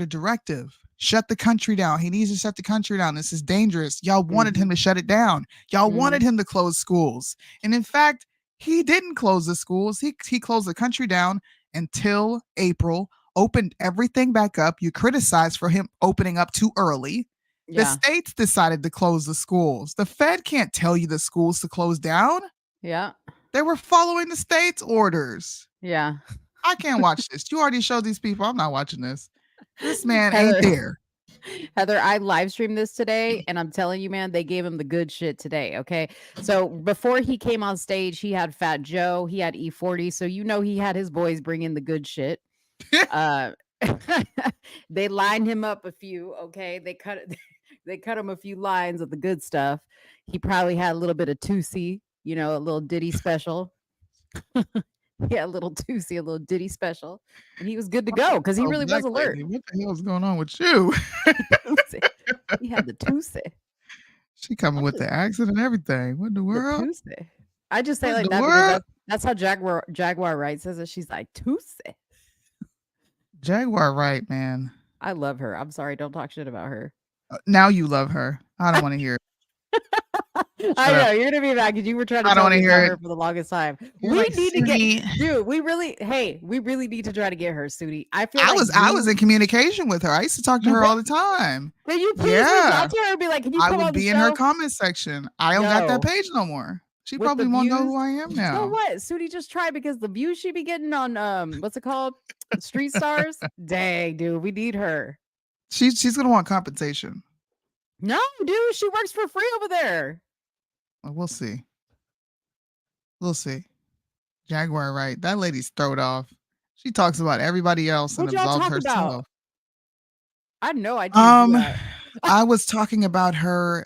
directive. Shut the country down. He needs to shut the country down. This is dangerous. Y'all wanted him to shut it down. Y'all wanted him to close schools. And in fact, he didn't close the schools. He closed the country down until April, opened everything back up. You criticized for him opening up too early. Yeah. The states decided to close the schools. The Fed can't tell you the schools to close down. Yeah. They were following the state's orders. Yeah. I can't watch this. You already showed these people. I'm not watching this. This man ain't there. Heather, I live streamed this today, and I'm telling you, man, they gave him the good shit today. Okay. So before he came on stage, he had Fat Joe, he had E40. So, he had his boys bring in the good shit. They lined him up a few. Okay. They cut him a few lines of the good stuff. He probably had a little bit of Tootsie, a little ditty special. Yeah, a little Tootsie, a little ditty special. And he was good to go because he really was alert. What the hell is going on with you? He had the Tootsie. She coming with the accent and everything. What in the world? Tootsie. I just say like that because that's how Jaguar Wright says it. She's like Tootsie. Jaguar Wright, man. I love her. I'm sorry. Don't talk shit about her. Now you love her. I don't want to hear it. I know you're gonna be mad because you were trying to tell me about her for the longest time. We need to get, dude. We really need to try to get her, Sudi. I was in communication with her. I used to talk to her all the time. Can you please reach out to her and be like, can you come on the show? I would be in her comment section. I don't got that page no more. She with probably the won't know views. who I am So now. what? Sudi just tried because the views she be getting on what's it called? Street Stars. Dang, dude, we need her. She's gonna want compensation. No, dude, she works for free over there. Well, we'll see. We'll see. Jaguar, right? That lady's throwed off. She talks about everybody else What and y'all absolves talk herself. about? I know I didn't do that. I was talking about her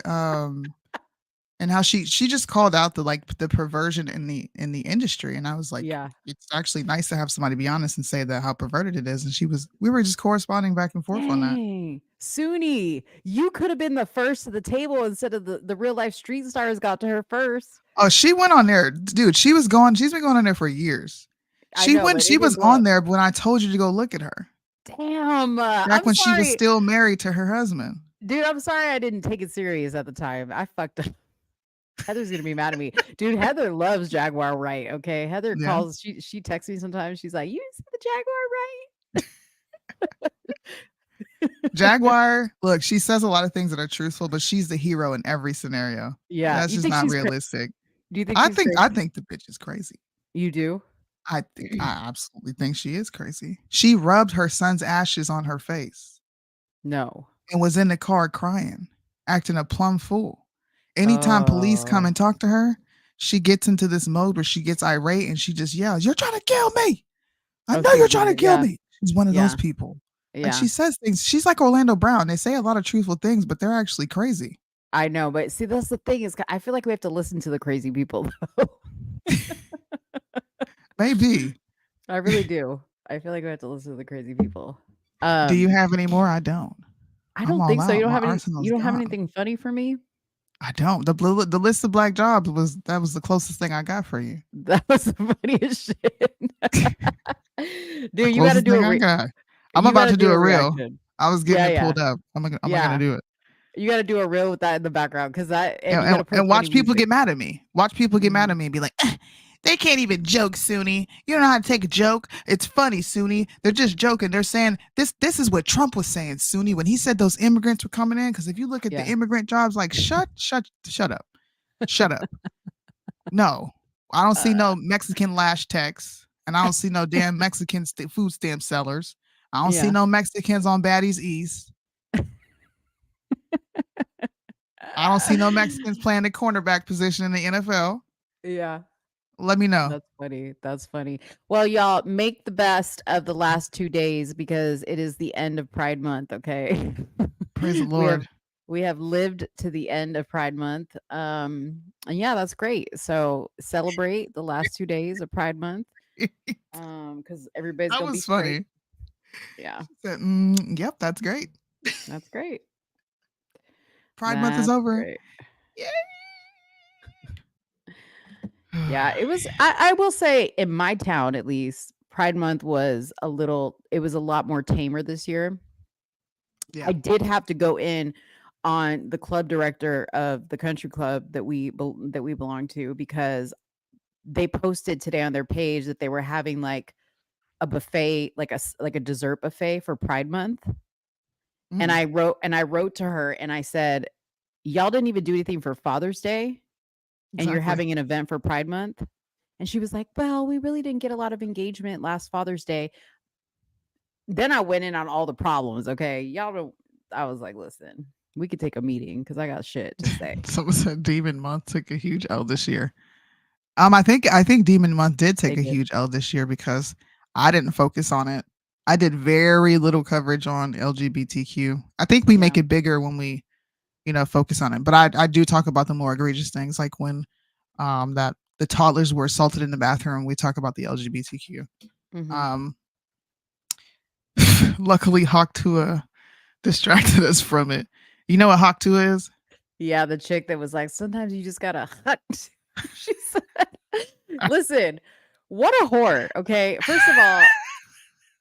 and how she just called out the perversion in the industry, and I was like, Yeah. it's actually nice to have somebody be honest and say that how perverted it is. And we were just corresponding back and forth on that. Dang. Suni, you could have been the first to the table instead of the real life Street Stars got to her first. Oh, she went on there, dude. She's been going on there for years. I She know, went. but She it was didn't go on up. there when I told you to go look at her. Damn. Back I'm when she was sorry. still married to her husband. Dude, I'm sorry I didn't take it serious at the time. I fucked up. Heather's gonna be mad at me. Dude, Heather loves Jaguar Wright. Okay. Heather Yeah. calls, she texts me sometimes. She's like, you didn't see the Jaguar Wright? Jaguar, look, she says a lot of things that are truthful, but she's the hero in every scenario. Yeah. That's You just think not she's realistic. Do you think I she's think crazy? the bitch is crazy. You do? I absolutely think she is crazy. She rubbed her son's ashes on her face No. and was in the car crying, acting a plumb fool. Anytime police come and talk to her, she gets into this mode where she gets irate and she just yells, "You're trying to kill me. I know you're trying to kill me." She's one of those people. Yeah. Like she says things. She's like Orlando Brown. They say a lot of truthful things, but they're actually crazy. I know, but see, that's the thing is I feel like we have to listen to the crazy people though. Maybe. I really do. I feel like we have to listen to the crazy people. Do you have any more? I don't. I I'm don't all think so. out. You don't My have any arsenal's you don't have gone. anything funny for me? I don't. The list of black jobs was the closest thing I got for you. That was the funniest shit. Dude, you Closest gotta do thing a I re- got. I'm you about gotta to do a reel. reaction. I was getting Yeah, it yeah. pulled up. I'm gonna do it. You gotta do a reel with that in the background because that and, you And, gotta and, put and watch funny people music. get mad at me. Watch people get mad at me and be like, they can't even joke, Suni. You don't know how to take a joke. It's funny, Suni. They're just joking. They're saying this is what Trump was saying, Suni, when he said those immigrants were coming in. Because if you look at the immigrant jobs, like shut up. Shut up. No. I don't see no Mexican lash techs. And I don't see no damn Mexican food stamp sellers. I don't see Yeah. no Mexicans on Baddies East. I don't see no Mexicans playing the cornerback position in the NFL. Yeah. Let me know. That's funny. That's funny. Well, y'all make the best of the last 2 days because it is the end of Pride Month. Okay. Praise the We Lord. have, we have lived to the end of Pride Month. And yeah, that's great. So celebrate the last 2 days of Pride Month. Because everybody's That gonna be was straight. funny. Yeah, Said, yep, that's great. that's great. Pride Month is That's over. great. Yeah, it was. I will say, in my town at least, Pride Month was a lot more tamer this year. Yeah. I did have to go in on the club director of the country club that we belong to because they posted today on their page that they were having like a buffet, like a dessert buffet for Pride Month. And I wrote to her and I said, y'all didn't even do anything for Father's Day and you're Exactly. having an event for Pride Month. And she was like, well, we really didn't get a lot of engagement last Father's Day. Then I went in on all the problems. Okay. Y'all don't, I was like, listen, we could take a meeting because I got shit to say. Someone said Demon Month took a huge L this year. I think Demon Month did take They a did. huge L this year because I didn't focus on it. I did very little coverage on LGBTQ. I think we make it bigger when we, focus on it. But I do talk about the more egregious things, like when that the toddlers were assaulted in the bathroom. We talk about the LGBTQ. Mhm. Luckily, Hawk Tua distracted us from it. You know what Hawk Tua is? Yeah, the chick that was like, sometimes you just gotta hut. She said, listen, what a whore. Okay. First of all,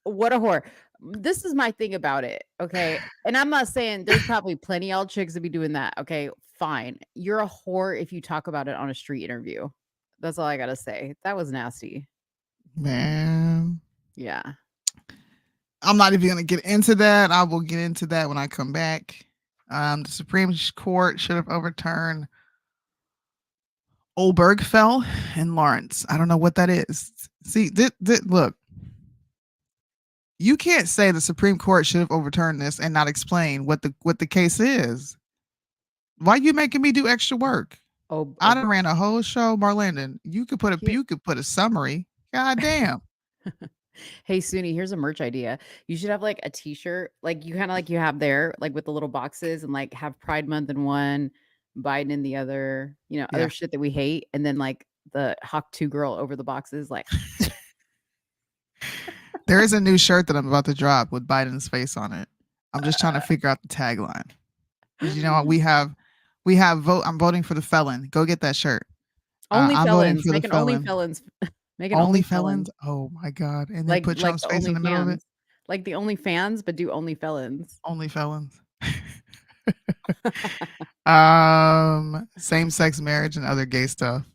what a whore. This is my thing about it. Okay. And I'm not saying there's probably plenty of chicks that be doing that. Okay. Fine. You're a whore if you talk about it on a street interview. That's all I gotta say. That was nasty. Man, Yeah. I'm not even going to get into that. I will get into that when I come back. The Supreme Court should have overturned Obergefell and Lawrence. I don't know what that is. See, look. You can't say the Supreme Court should have overturned this and not explain what the case is. Why are you making me do extra work? I done ran a whole show, Marlandon. You could put a summary. God damn. Hey, Suni, here's a merch idea. You should have like a t-shirt, like you kind of like you have there, like with the little boxes, and like have Pride Month in one, Biden in the other, other shit that we hate, and then like the Hawk 2 girl over the boxes, like. There is a new shirt that I'm about to drop with Biden's face on it. I'm just trying to figure out the tagline. You know what? We have vote. I'm voting for the felon. Go get that shirt. Only I'm felons. voting Make for an the only felon. felons. Make an Only felons. Oh my God! And then like put Trump's face in the middle of it. Like the only fans, but do only felons. Only felons. Same-sex marriage and other gay stuff.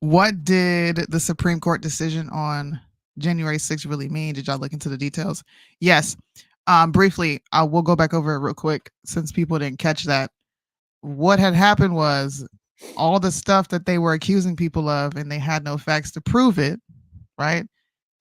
What did the Supreme Court decision on January 6th really mean? Did y'all look into the details? Yes. Briefly, we'll go back over it real quick since people didn't catch that. What had happened was all the stuff that they were accusing people of, and they had no facts to prove it, right?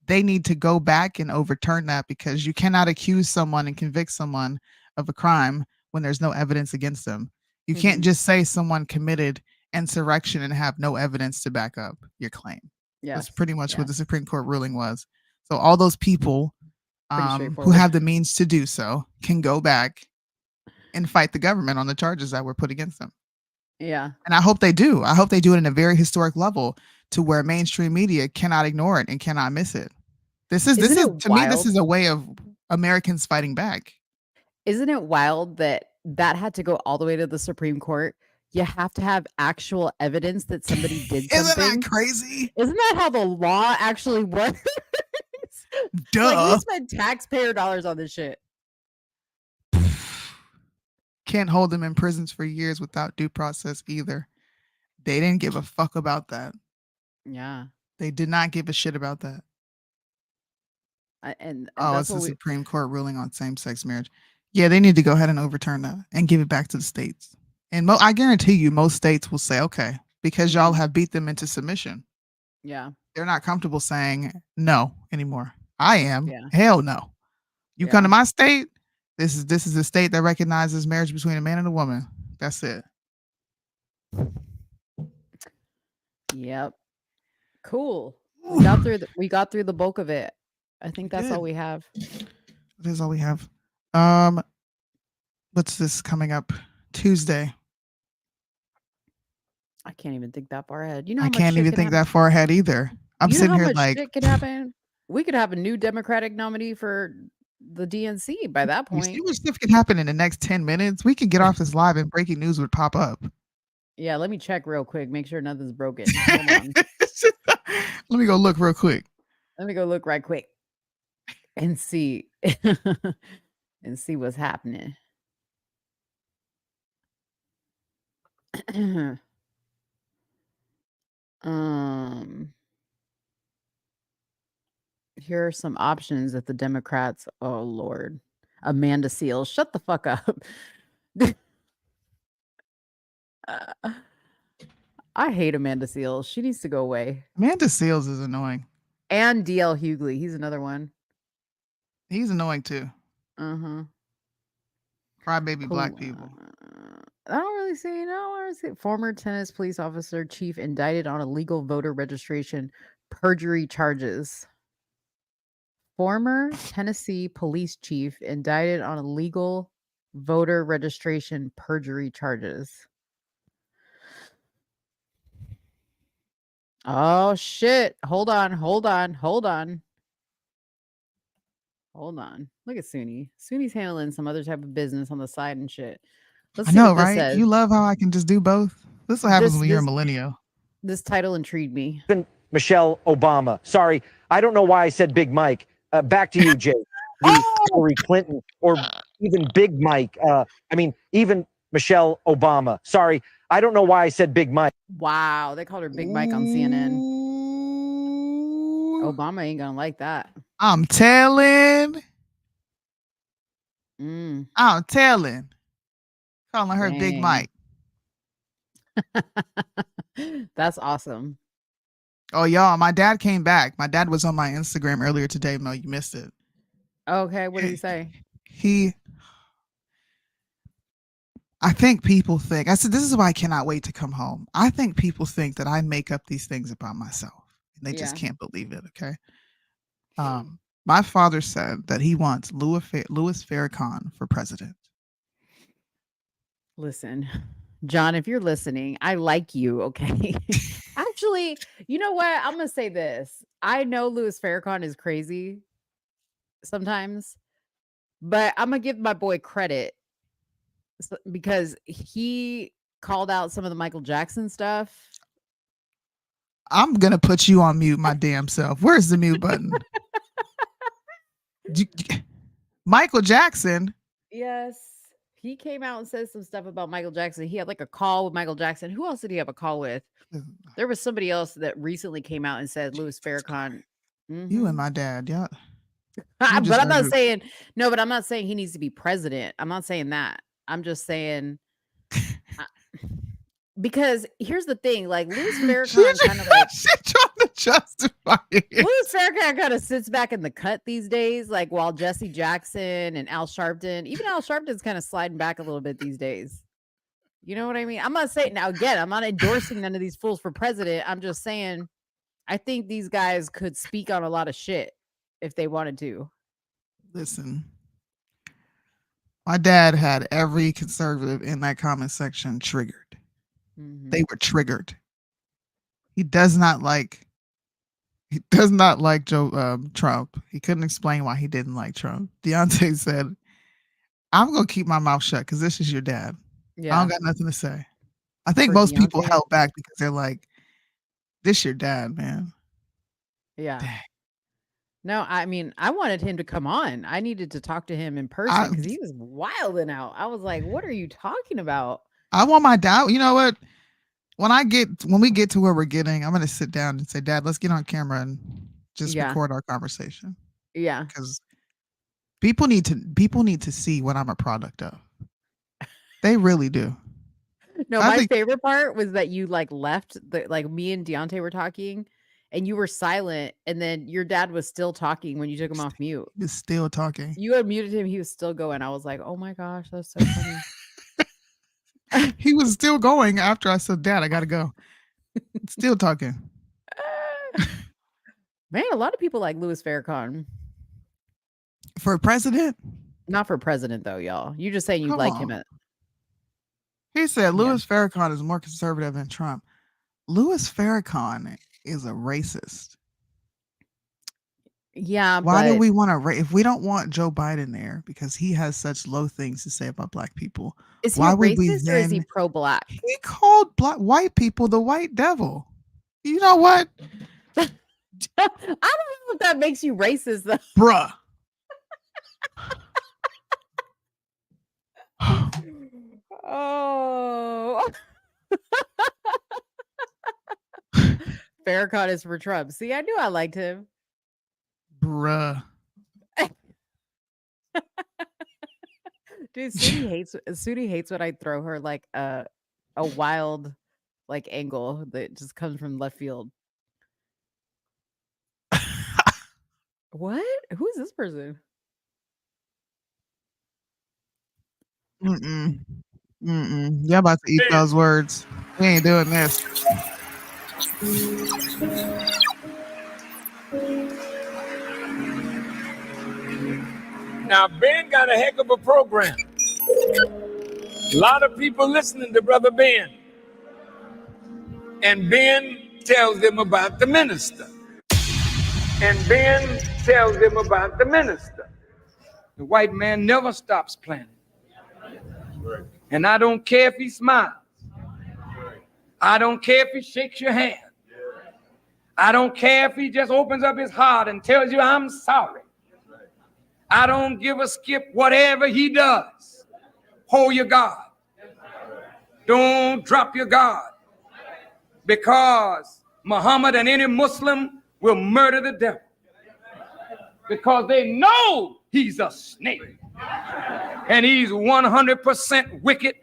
They need to go back and overturn that, because you cannot accuse someone and convict someone of a crime when there's no evidence against them. You can't just say someone committed insurrection and have no evidence to back up your claim. Yeah, that's pretty much what the Supreme Court ruling was. So all those people who have the means to do so can go back and fight the government on the charges that were put against them. Yeah. And I hope they do. I hope they do it in a very historic level to where mainstream media cannot ignore it and cannot miss it. This is to me, this is a way of Americans fighting back. Isn't it wild that had to go all the way to the Supreme Court? You have to have actual evidence that somebody did something. Isn't that crazy? Isn't that how the law actually works? Duh. Like, we spend taxpayer dollars on this shit. Can't hold them in prisons for years without due process either. They didn't give a fuck about that. Yeah. They did not give a shit about that. It's the Supreme Court ruling on same-sex marriage. Yeah, they need to go ahead and overturn that and give it back to the states. And I guarantee you most states will say, okay, because y'all have beat them into submission. Yeah. They're not comfortable saying no anymore. I am. Yeah. Hell no. You come to my state, this is a state that recognizes marriage between a man and a woman. That's it. Yep. Cool. We got through the bulk of it. I think that's all we have. That is all we have. What's this coming up? Tuesday. I can't even think that far ahead. You know, I can't even think that far ahead either. I'm sitting here like, shit could happen. We could have a new Democratic nominee for the DNC by that point. You see what stuff can happen in the next 10 minutes? We can get off this live and breaking news would pop up. Yeah, let me check real quick. Make sure nothing's broken. Hold on. Let me go look real quick. Let me go look right quick and see and see what's happening. Here are some options that the Democrats. Oh Lord, Amanda Seales, shut the fuck up. I hate Amanda Seales. She needs to go away. Amanda Seales is annoying. And DL Hughley, he's another one. He's annoying too. Uh-huh. Crybaby black people. I don't really see. No, I don't see. Former Tennessee police officer chief indicted on illegal voter registration perjury charges. Former Tennessee police chief indicted on illegal voter registration perjury charges. Oh shit. Hold on. Look at Suni. Suni's handling some other type of business on the side and shit. Let's see what this right? says. You love how I can just do both. This is what happens when you're a millennial. This title intrigued me. Michelle Obama. Sorry, I don't know why I said Big Mike. Back to you, Jay. Hillary Clinton or even Big Mike. Even Michelle Obama. Sorry, I don't know why I said Big Mike. Wow, they called her Big Mike on CNN. Obama ain't gonna like that. I'm telling. Calling her Dang. Big Mike. That's awesome. Oh, y'all, my dad came back. My dad was on my Instagram earlier today. Mel, you missed it. Okay, what did he say? I think people think, I said, this is why I cannot wait to come home. I think people think that I make up these things about myself. And they just can't believe it, okay? My father said that he wants Louis Farrakhan for president. Listen, John, if you're listening, I like you, okay? Actually, you know what? I'm going to say this. I know Louis Farrakhan is crazy sometimes, but I'm going to give my boy credit because he called out some of the Michael Jackson stuff. I'm going to put you on mute, my damn self. Where's the mute button? Michael Jackson? Yes. He came out and said some stuff about Michael Jackson. He had like a call with Michael Jackson. Who else did he have a call with? There was somebody else that recently came out and said Louis Farrakhan. You and my dad, yeah. But I'm not saying, no, but I'm not saying he needs to be president. I'm not saying that. I'm just saying, because here's the thing, like Louis Farrakhan kind of like trying to justify it. Louis Farrakhan kind of sits back in the cut these days, like while Jesse Jackson and Al Sharpton, even Al Sharpton's kind of sliding back a little bit these days. You know what I mean? I'm not saying, now again, I'm not endorsing none of these fools for president. I'm just saying, I think these guys could speak on a lot of shit if they wanted to. Listen, my dad had every conservative in that comment section triggered. They were triggered. He does not like Joe Trump. He couldn't explain why he didn't like Trump. Deontay said, I'm going to keep my mouth shut because this is your dad. Yeah. I don't got nothing to say. I think most people held back because they're like, this your dad, man. Yeah. Dang. No, I mean, I wanted him to come on. I needed to talk to him in person because he was wilding out. I was like, what are you talking about? I want my dad. You know what? When we get to where we're getting, I'm going to sit down and say, Dad, let's get on camera and just record our conversation. Yeah. Because people need to see what I'm a product of. They really do. No, my favorite part was that you like left like me and Deontay were talking and you were silent and then your dad was still talking when you took him off mute. He was still talking. You had muted him. He was still going. I was like, oh my gosh, that's so funny. He was still going after I said, Dad, I got to go. Still talking. Man, a lot of people like Louis Farrakhan. For president? Not for president, though, y'all. You just saying you like him. He said Louis Farrakhan is more conservative than Trump. Louis Farrakhan is a racist. Yeah. Why do we want to if we don't want Joe Biden there because he has such low things to say about black people? Is he racist or is he pro-black? He called white people the white devil. You know what? I don't know if that makes you racist, though. Bruh. Oh. Farrakhan is for Trump. See, I knew I liked him. Bruh. Dude, Sudi hates when I throw her like a wild like angle that just comes from left field. What? Who is this person? Y'all about to eat those words. We ain't doing this. Now, Ben got a heck of a program. A lot of people listening to Brother Ben. And Ben tells them about the minister. The white man never stops planning. And I don't care if he smiles. I don't care if he shakes your hand. I don't care if he just opens up his heart and tells you, I'm sorry. I don't give a skip whatever he does. Hold your guard. Don't drop your guard. Because Muhammad and any Muslim will murder the devil. Because they know he's a snake. And he's 100% wicked.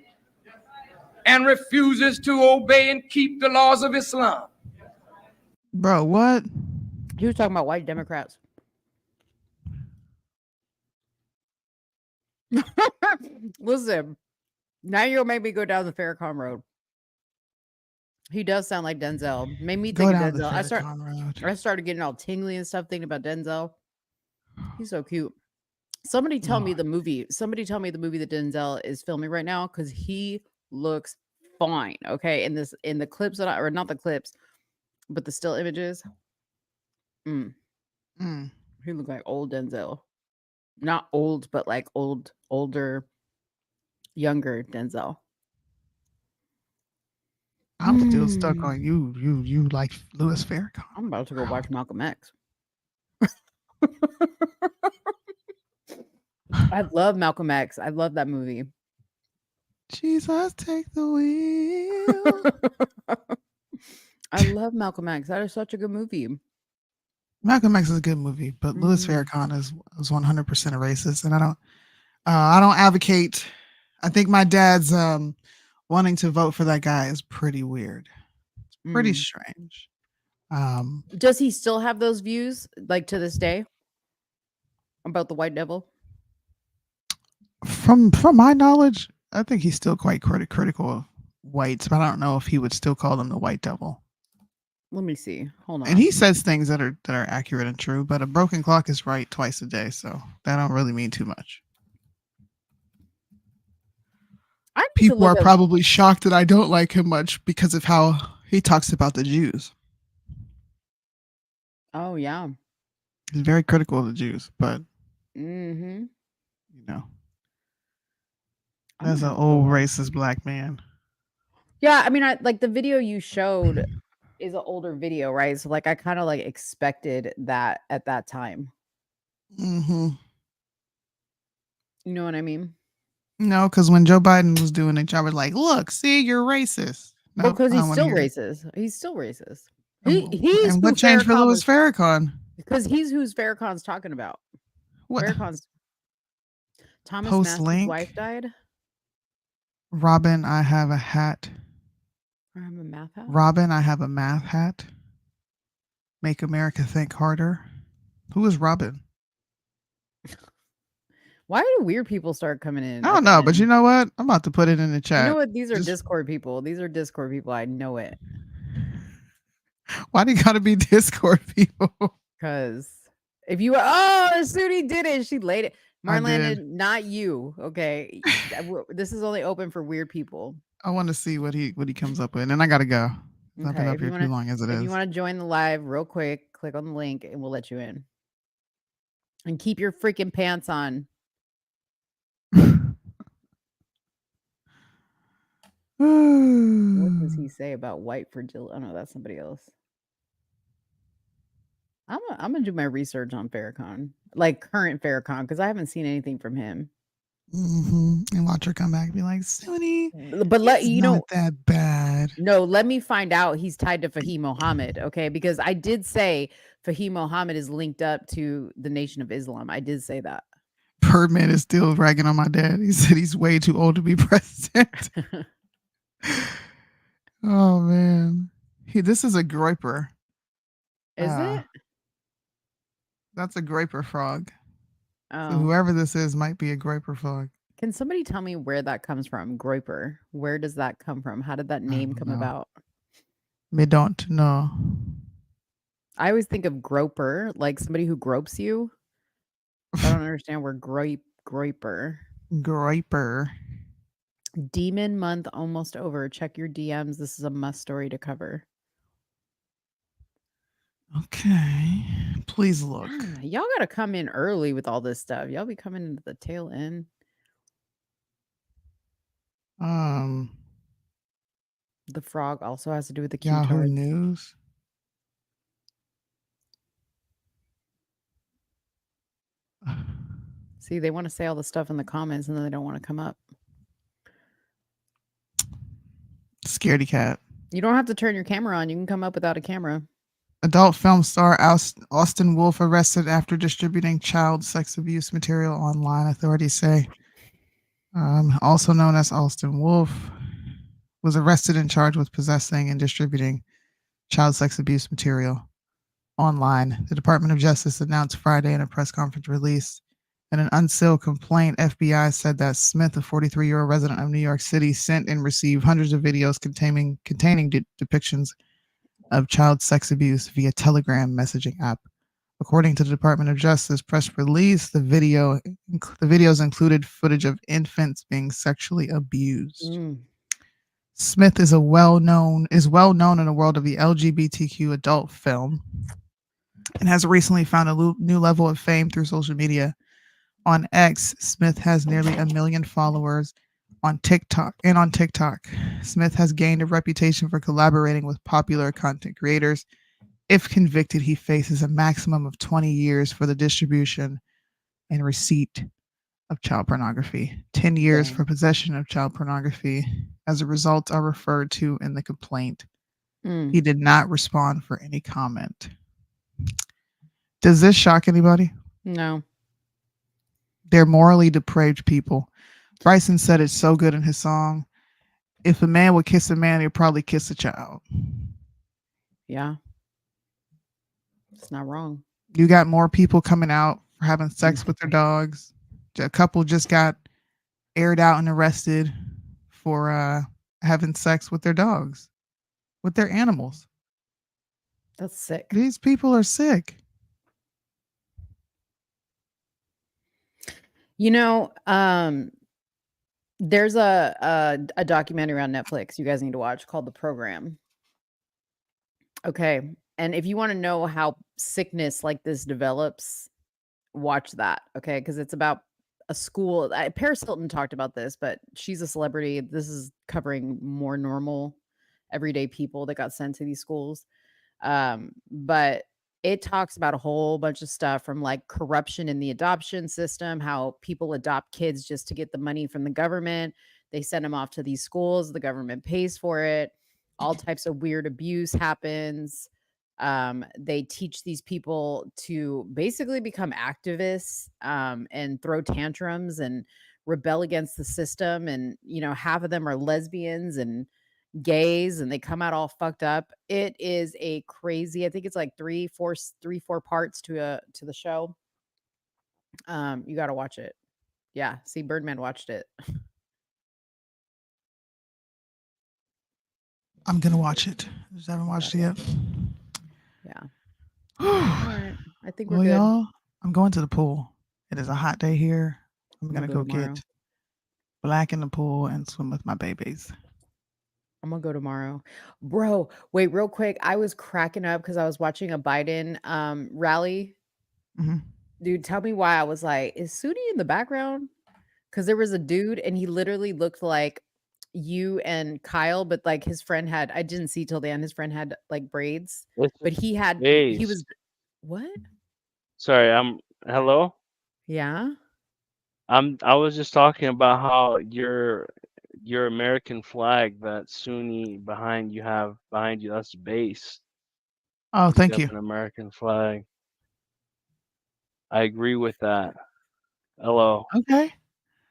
and refuses to obey and keep the laws of Islam. Bro, what? He was talking about white Democrats. Listen, now you'll make me go down the Farrakhan road. He does sound like Denzel. Made me think of Denzel. I started getting all tingly and stuff thinking about Denzel. He's so cute. Somebody tell me the movie. Somebody tell me the movie that Denzel is filming right now because he looks fine. Okay, in the clips that or not the clips, but the still images. He looked like old Denzel. Not old, but like older, younger Denzel. I'm still stuck on you like Louis Farrakhan. I'm about to go watch Malcolm X. I love Malcolm X. I love that movie. Jesus, take the wheel. I love Malcolm X. That is such a good movie. Malcolm X is a good movie, but Louis Farrakhan is 100% a racist, and I don't advocate. I think my dad's wanting to vote for that guy is pretty weird. It's pretty strange. Does he still have those views, like to this day, about the white devil? From my knowledge, I think he's still quite critical of whites, but I don't know if he would still call them the white devil. Let me see. Hold on. And he says things that are accurate and true, but a broken clock is right twice a day, so that don't really mean too much. People are probably shocked that I don't like him much because of how he talks about the Jews. Oh yeah. He's very critical of the Jews, but you know, as an old racist black man. Yeah, I mean, like the video you showed is an older video, right? So like I kind of like expected that at that time. You know what I mean? No, because when Joe Biden was doing it, I was like, "Look, see, you're racist." No, because he's still racist. He's still racist. He's and what changed for Louis Farrakhan? Because he's who's Farrakhan's talking about. What? Farrakhan's Thomas Masse's wife died. Robin, I have a hat. I have a math hat. Robin, I have a math hat. Make America think harder. Who is Robin? Why do weird people start coming in? I don't know, but you know what? I'm about to put it in the chat. You know what? These are Discord people. These are Discord people. I know it. Why do you gotta be Discord people? Because if you Sudi did it, she laid it. Marlena, not you. Okay, this is only open for weird people. I want to see what he comes up with, and I gotta go. I've been up here too long as it is. If you want to join the live, real quick, click on the link, and we'll let you in. And keep your freaking pants on. What does he say about white fragility? Oh no, that's somebody else. I'm gonna do my research on Farrakhan, like current Farrakhan, because I haven't seen anything from him. And watch her come back and be like, Sunni, but let you know that bad. No, let me find out he's tied to Fahim Mohammed, okay? Because I did say Fahim Mohammed is linked up to the Nation of Islam. I did say that. Birdman is still ragging on my dad. He said he's way too old to be president. Oh man, this is a groiper. Is it? That's a groiper frog. Oh. So whoever this is might be a groiper frog. Can somebody tell me where that comes from? Groiper. Where does that come from? How did that name come about? Me don't know. I always think of groper, like somebody who gropes you. I don't understand where groiper. Groiper. Demon month almost over. Check your DMs. This is a must story to cover. Okay. Please look. Y'all gotta come in early with all this stuff. Y'all be coming into the tail end. The frog also has to do with the Yahoo News. See, they want to say all the stuff in the comments and then they don't want to come up. Scaredy cat. You don't have to turn your camera on. You can come up without a camera. Adult film star Austin Wolf arrested after distributing child sex abuse material online, authorities say. Also known as Austin Wolf, was arrested and charged with possessing and distributing child sex abuse material online. The Department of Justice announced Friday in a press conference release. In an unsealed complaint, FBI said that Smith, a 43-year-old resident of New York City, sent and received hundreds of videos containing depictions of child sex abuse via Telegram messaging app. According to the Department of Justice press release, the videos included footage of infants being sexually abused. Smith is well known in the world of the LGBTQ adult film and has recently found a new level of fame through social media. On X, Smith has nearly 1 million followers on TikTok. Smith has gained a reputation for collaborating with popular content creators. If convicted, he faces a maximum of 20 years for the distribution and receipt of child pornography, 10 years for possession of child pornography. As a result, are referred to in the complaint. He did not respond for any comment. Does this shock anybody? No. They're morally depraved people. Bryson said it's so good in his song. If a man would kiss a man, he'd probably kiss a child. Yeah. It's not wrong. You got more people coming out for having sex with their dogs. A couple just got aired out and arrested for having sex with their dogs, with their animals. That's sick. These people are sick. You know, there's a documentary on Netflix you guys need to watch called The Program. Okay. And if you want to know how sickness like this develops, watch that. Okay. Because it's about a school. Paris Hilton talked about this, but she's a celebrity. This is covering more normal, everyday people that got sent to these schools. But it talks about a whole bunch of stuff from like corruption in the adoption system, how people adopt kids just to get the money from the government. They send them off to these schools. The government pays for it. All types of weird abuse happens. They teach these people to basically become activists and throw tantrums and rebel against the system. And, you know, half of them are lesbians and gays and they come out all fucked up. It is a crazy, I think it's like three, four parts to the show. You got to watch it. Yeah. See, Birdman watched it. I'm going to watch it. Just haven't watched it yet. Yeah. All right. I think we're well, good. y'all, I'm going to the pool. It is a hot day here. I'm going to go get black in the pool and swim with my babies. I'm gonna go tomorrow. Bro, wait, real quick. I was cracking up because I was watching a Biden rally. Dude, tell me why I was like, is Sudi in the background? Because there was a dude and he literally looked like you and Kyle, but like his friend had, I didn't see till the end, his friend had like braids, but he was what? Sorry, hello? Yeah. I was just talking about how your American flag that Sunni behind you, that's base. Oh, thank you. An American flag. I agree with that. Hello. Okay.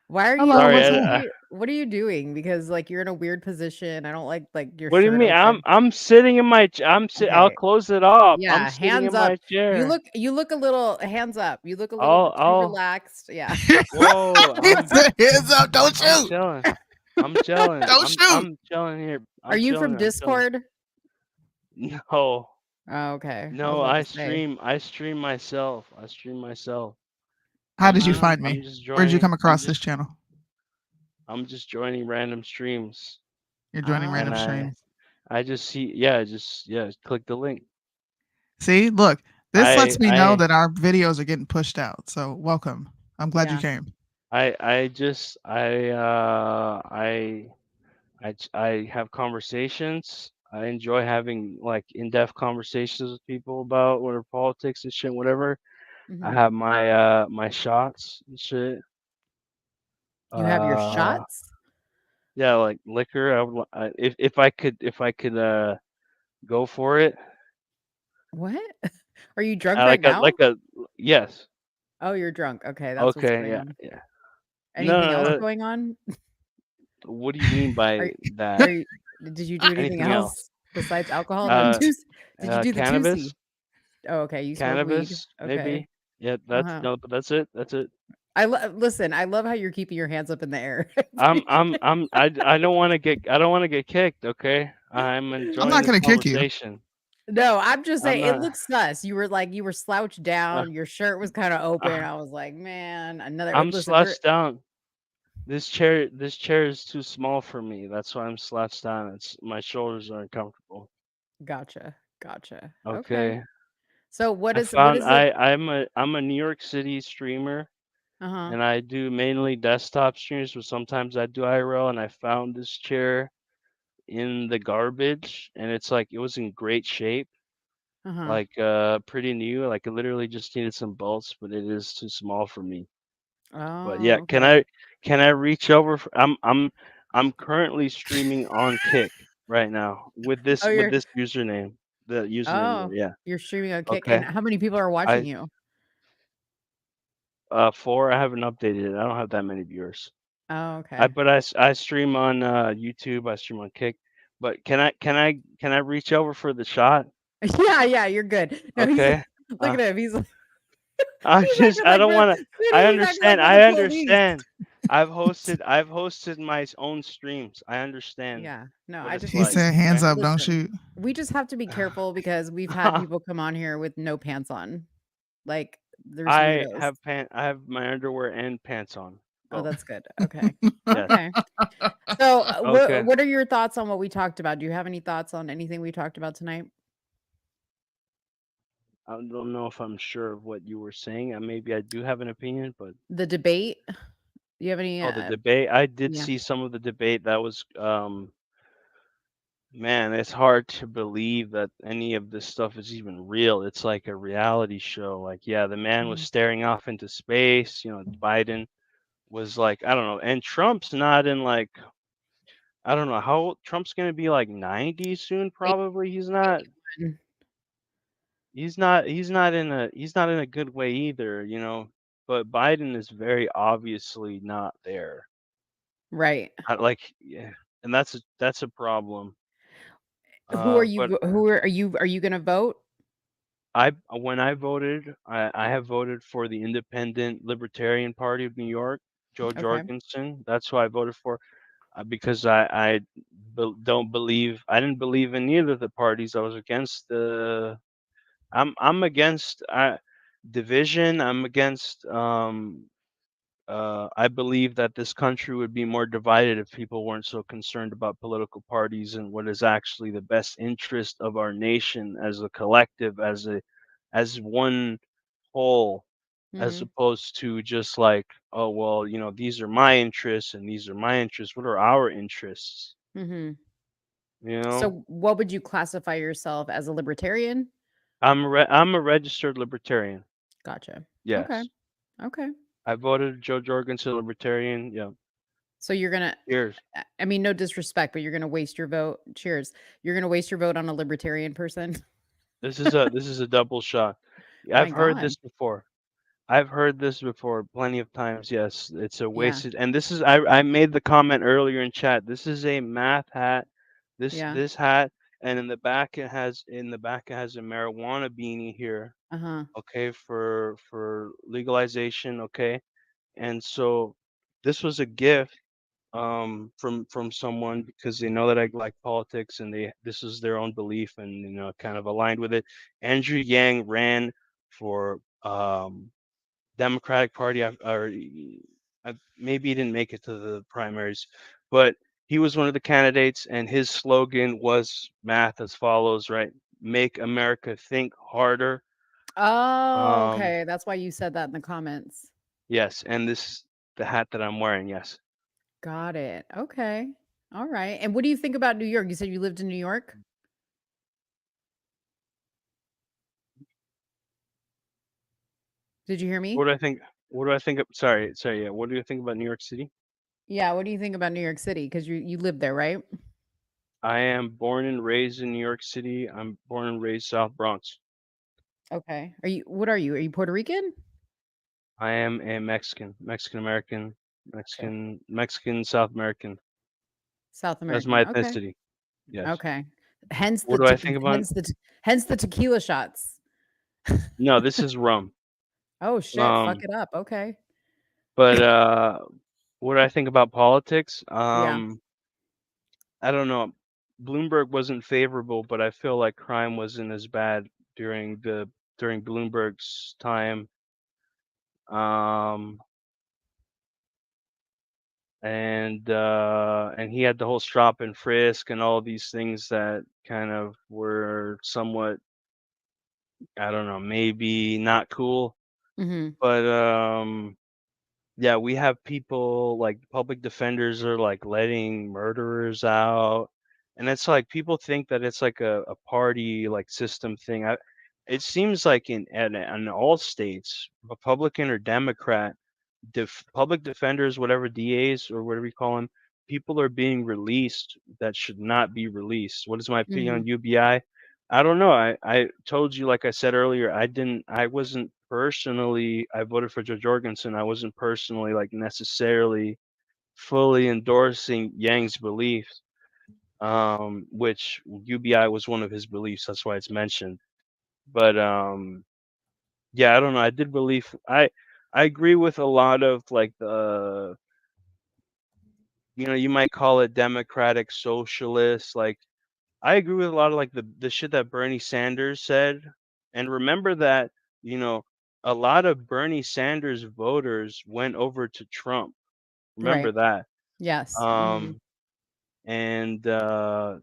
Why are you? Sorry, what are you doing? Because like you're in a weird position. I don't like your. What do you mean? Open. I'm sitting in my. Okay. I'll close it up. Yeah, I'm sitting hands in up. my chair. You look a little hands up. You look a little too relaxed. Yeah. Whoa. Hands up! Don't shoot. I'm chilling. Don't shoot. I'm chilling here. Are you from Discord? No. Oh, okay. No, I stream myself. How did you find me? Where did you come across this channel? I'm just joining random streams. You're joining random streams. I just see, click the link. See, look, this lets me know that our videos are getting pushed out. So welcome. I'm glad you came. I have conversations. I enjoy having like in-depth conversations with people about whatever politics and shit, whatever. I have my shots and shit. You have your shots? Yeah, like liquor. If I could go for it. What? Are you drunk right now? Yes. Oh, you're drunk. Okay, that's what's going on. Yeah. Anything else going on? What do you mean by that? Did you do anything else besides alcohol? Did you do the Cannabis? Tusi? Oh, okay. You smoke weed. Cannabis, Okay. maybe. Yeah, Uh-huh. no, but that's it. That's it. Listen, I love how you're keeping your hands up in the air. I don't want to get kicked, okay? I'm enjoying not this gonna kick you. conversation. No, I'm just I'm saying it not. looks sus. You were slouched down, your shirt was kind of open. I was like, man, I'm listen, we're slouched down. This chair is too small for me. That's why I'm slouched down. It's my shoulders are uncomfortable. gotcha. Okay. Okay. So what I is found it? I'm a New York City streamer, Uh-huh. and I do mainly desktop streams, but sometimes I do IRL. And I found this chair in the garbage, and it's like it was in great shape, Uh-huh. like pretty new. Like it literally just needed some bolts, but it is too small for me. But yeah, Oh, okay. can I reach over? I'm currently streaming on Kick right now with this Oh, username. The username there, yeah. you're streaming on Kick. And Okay. how many people are watching you? 4. I haven't updated it. I don't have that many viewers. Oh, okay. But I stream on YouTube. I stream on Kick. But can I reach over for the shot? Yeah, you're good. No, Okay. look at him. He's like, I'm he's just acting I like don't we're- want to. dude, I he's acting like understand. we're I the police. understand. I've hosted my own streams. I understand. Yeah. No, what I it's just He like, said, "Hands okay? up, don't Listen, shoot." we just have to be careful because we've had people come on here with no pants on. Like there's I weirdos. have my underwear and pants on. Oh, both. that's good. Okay. Yes. Okay. So, Okay. what are your thoughts on what we talked about? Do you have any thoughts on anything we talked about tonight? I don't know if I'm sure of what you were saying. Maybe I do have an opinion, but The debate? Do you have any? the debate. I did yeah. see some of the debate. That was man, it's hard to believe that any of this stuff is even real. It's like a reality show. Like, yeah, the man was staring off into space. You know, Biden was like, I don't know, and Trump's not in like, I don't know how old Trump's gonna be, like 90 soon. Probably he's not. He's not in a good way either, you know. But Biden is very obviously not there. Right. Yeah, and that's a problem. Who are But you? Are you going to vote? when I voted, I have voted for the Independent Libertarian Party of New York, Joe Okay. Jorgensen. That's who I voted for, because I didn't believe in neither of the parties. I was against I'm against division. I'm against I believe that this country would be more divided if people weren't so concerned about political parties and what is actually the best interest of our nation as a collective, as one whole, as Mhm. opposed to just like, oh well, you know, these are my interests and these are my interests. What are our interests? Mhm. You know, So, what would you classify yourself as, a libertarian? I'm a registered libertarian. Gotcha. Yes. Okay. Okay. I voted Joe Jorgensen libertarian. Yeah. So you're gonna. Cheers. I mean, no disrespect, but you're gonna waste your vote. Cheers. You're gonna waste your vote on a libertarian person. This is a double shot. My I've heard God. this before. I've heard this before plenty of times. Yes, it's a Yeah. wasted. And this is I made the comment earlier in chat. This is a math hat. Yeah. This hat, and in the back it has a marijuana beanie here. Uh-huh. Okay, for legalization. Okay, and so this was a gift from someone because they know that I like politics and this is their own belief and, you know, kind of aligned with it. Andrew Yang ran for Democratic Party, maybe he didn't make it to the primaries, but he was one of the candidates and his slogan was math as follows, right? Make America think harder. Oh, okay. That's why you said that in the comments. Yes, and this the hat that I'm wearing, yes. Got it. Okay. All right. And what do you think about New York? You said you lived in New York? Did you hear me? What do I think? Sorry. Yeah. What do you think about New York City? Yeah. What do you think about New York City? Because you live there, right? I am born and raised in New York City. I'm born and raised South Bronx. Okay. What are you? Are you Puerto Rican? I am a Mexican American, Mexican South American. South That's American. my Okay. ethnicity. Yes. Okay. Hence What the do I think about? hence the tequila shots. No, this is rum. Oh shit! Fuck it up. Okay. But what do I think about politics? Yeah. I don't know. Bloomberg wasn't favorable, but I feel like crime wasn't as bad during Bloomberg's time. And he had the whole stop and frisk and all these things that kind of were somewhat, I don't know, maybe not cool. Mm-hmm. But yeah, we have people like public defenders are like letting murderers out, and it's like people think that it's like a party like system thing. It seems like in all states, Republican or Democrat, public defenders, whatever DAs or whatever you call them, people are being released that should not be released. What is my opinion on UBI? I don't know. I told you, like I said earlier, I wasn't personally, I voted for George Jorgensen. I wasn't personally like necessarily fully endorsing Yang's beliefs, which UBI was one of his beliefs. That's why it's mentioned. But yeah, I don't know. I did believe I agree with a lot of like the, you might call it democratic socialist. Like I agree with a lot of like the shit that Bernie Sanders said. And remember that, a lot of Bernie Sanders voters went over to Trump. Remember Right. that. Yes. And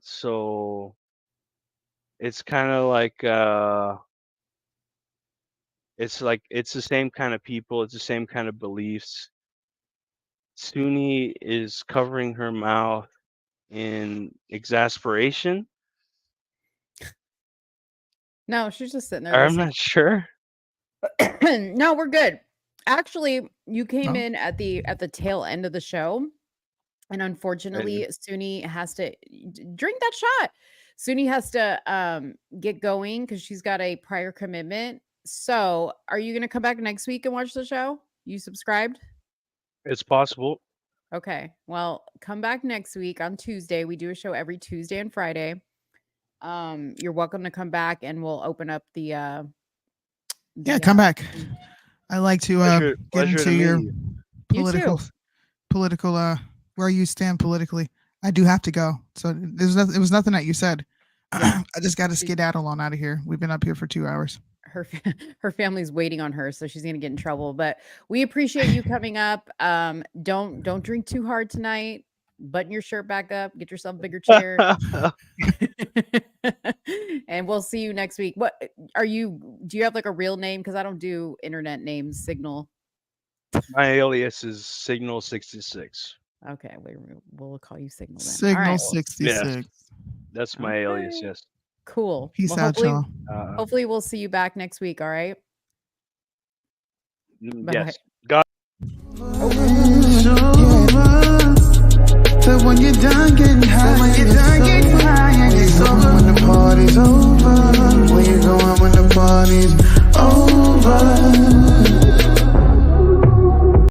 so it's kind of like it's the same kind of people, it's the same kind of beliefs. Suni is covering her mouth in exasperation. No, she's just sitting there. I'm listening. not sure. No, we're good. Actually, you came in at the tail end of the show, and unfortunately, Suni has to drink that shot. Suni has to get going because she's got a prior commitment. So, are you going to come back next week and watch the show? You subscribed? It's possible. Okay. Well, come back next week on Tuesday. We do a show every Tuesday and Friday. You're welcome to come back, and we'll open up the yeah, come back. I like to get into your political where you stand politically. I do have to go. So it was nothing that you said. I just got to skedaddle on out of here. We've been up here for 2 hours. Her family's waiting on her, so she's gonna get in trouble. But we appreciate you coming up. Don't drink too hard tonight. Button your shirt back up. Get yourself a bigger chair. And we'll see you next week. What are you? Do you have like a real name? Because I don't do internet names. Signal. My alias is Signal 66. Okay, we'll call you Signal then. Signal 66. Yeah, that's my alias. Yes. Cool. Peace out, y'all. Hopefully, we'll see you back next week. All right. Yes. Bye. God.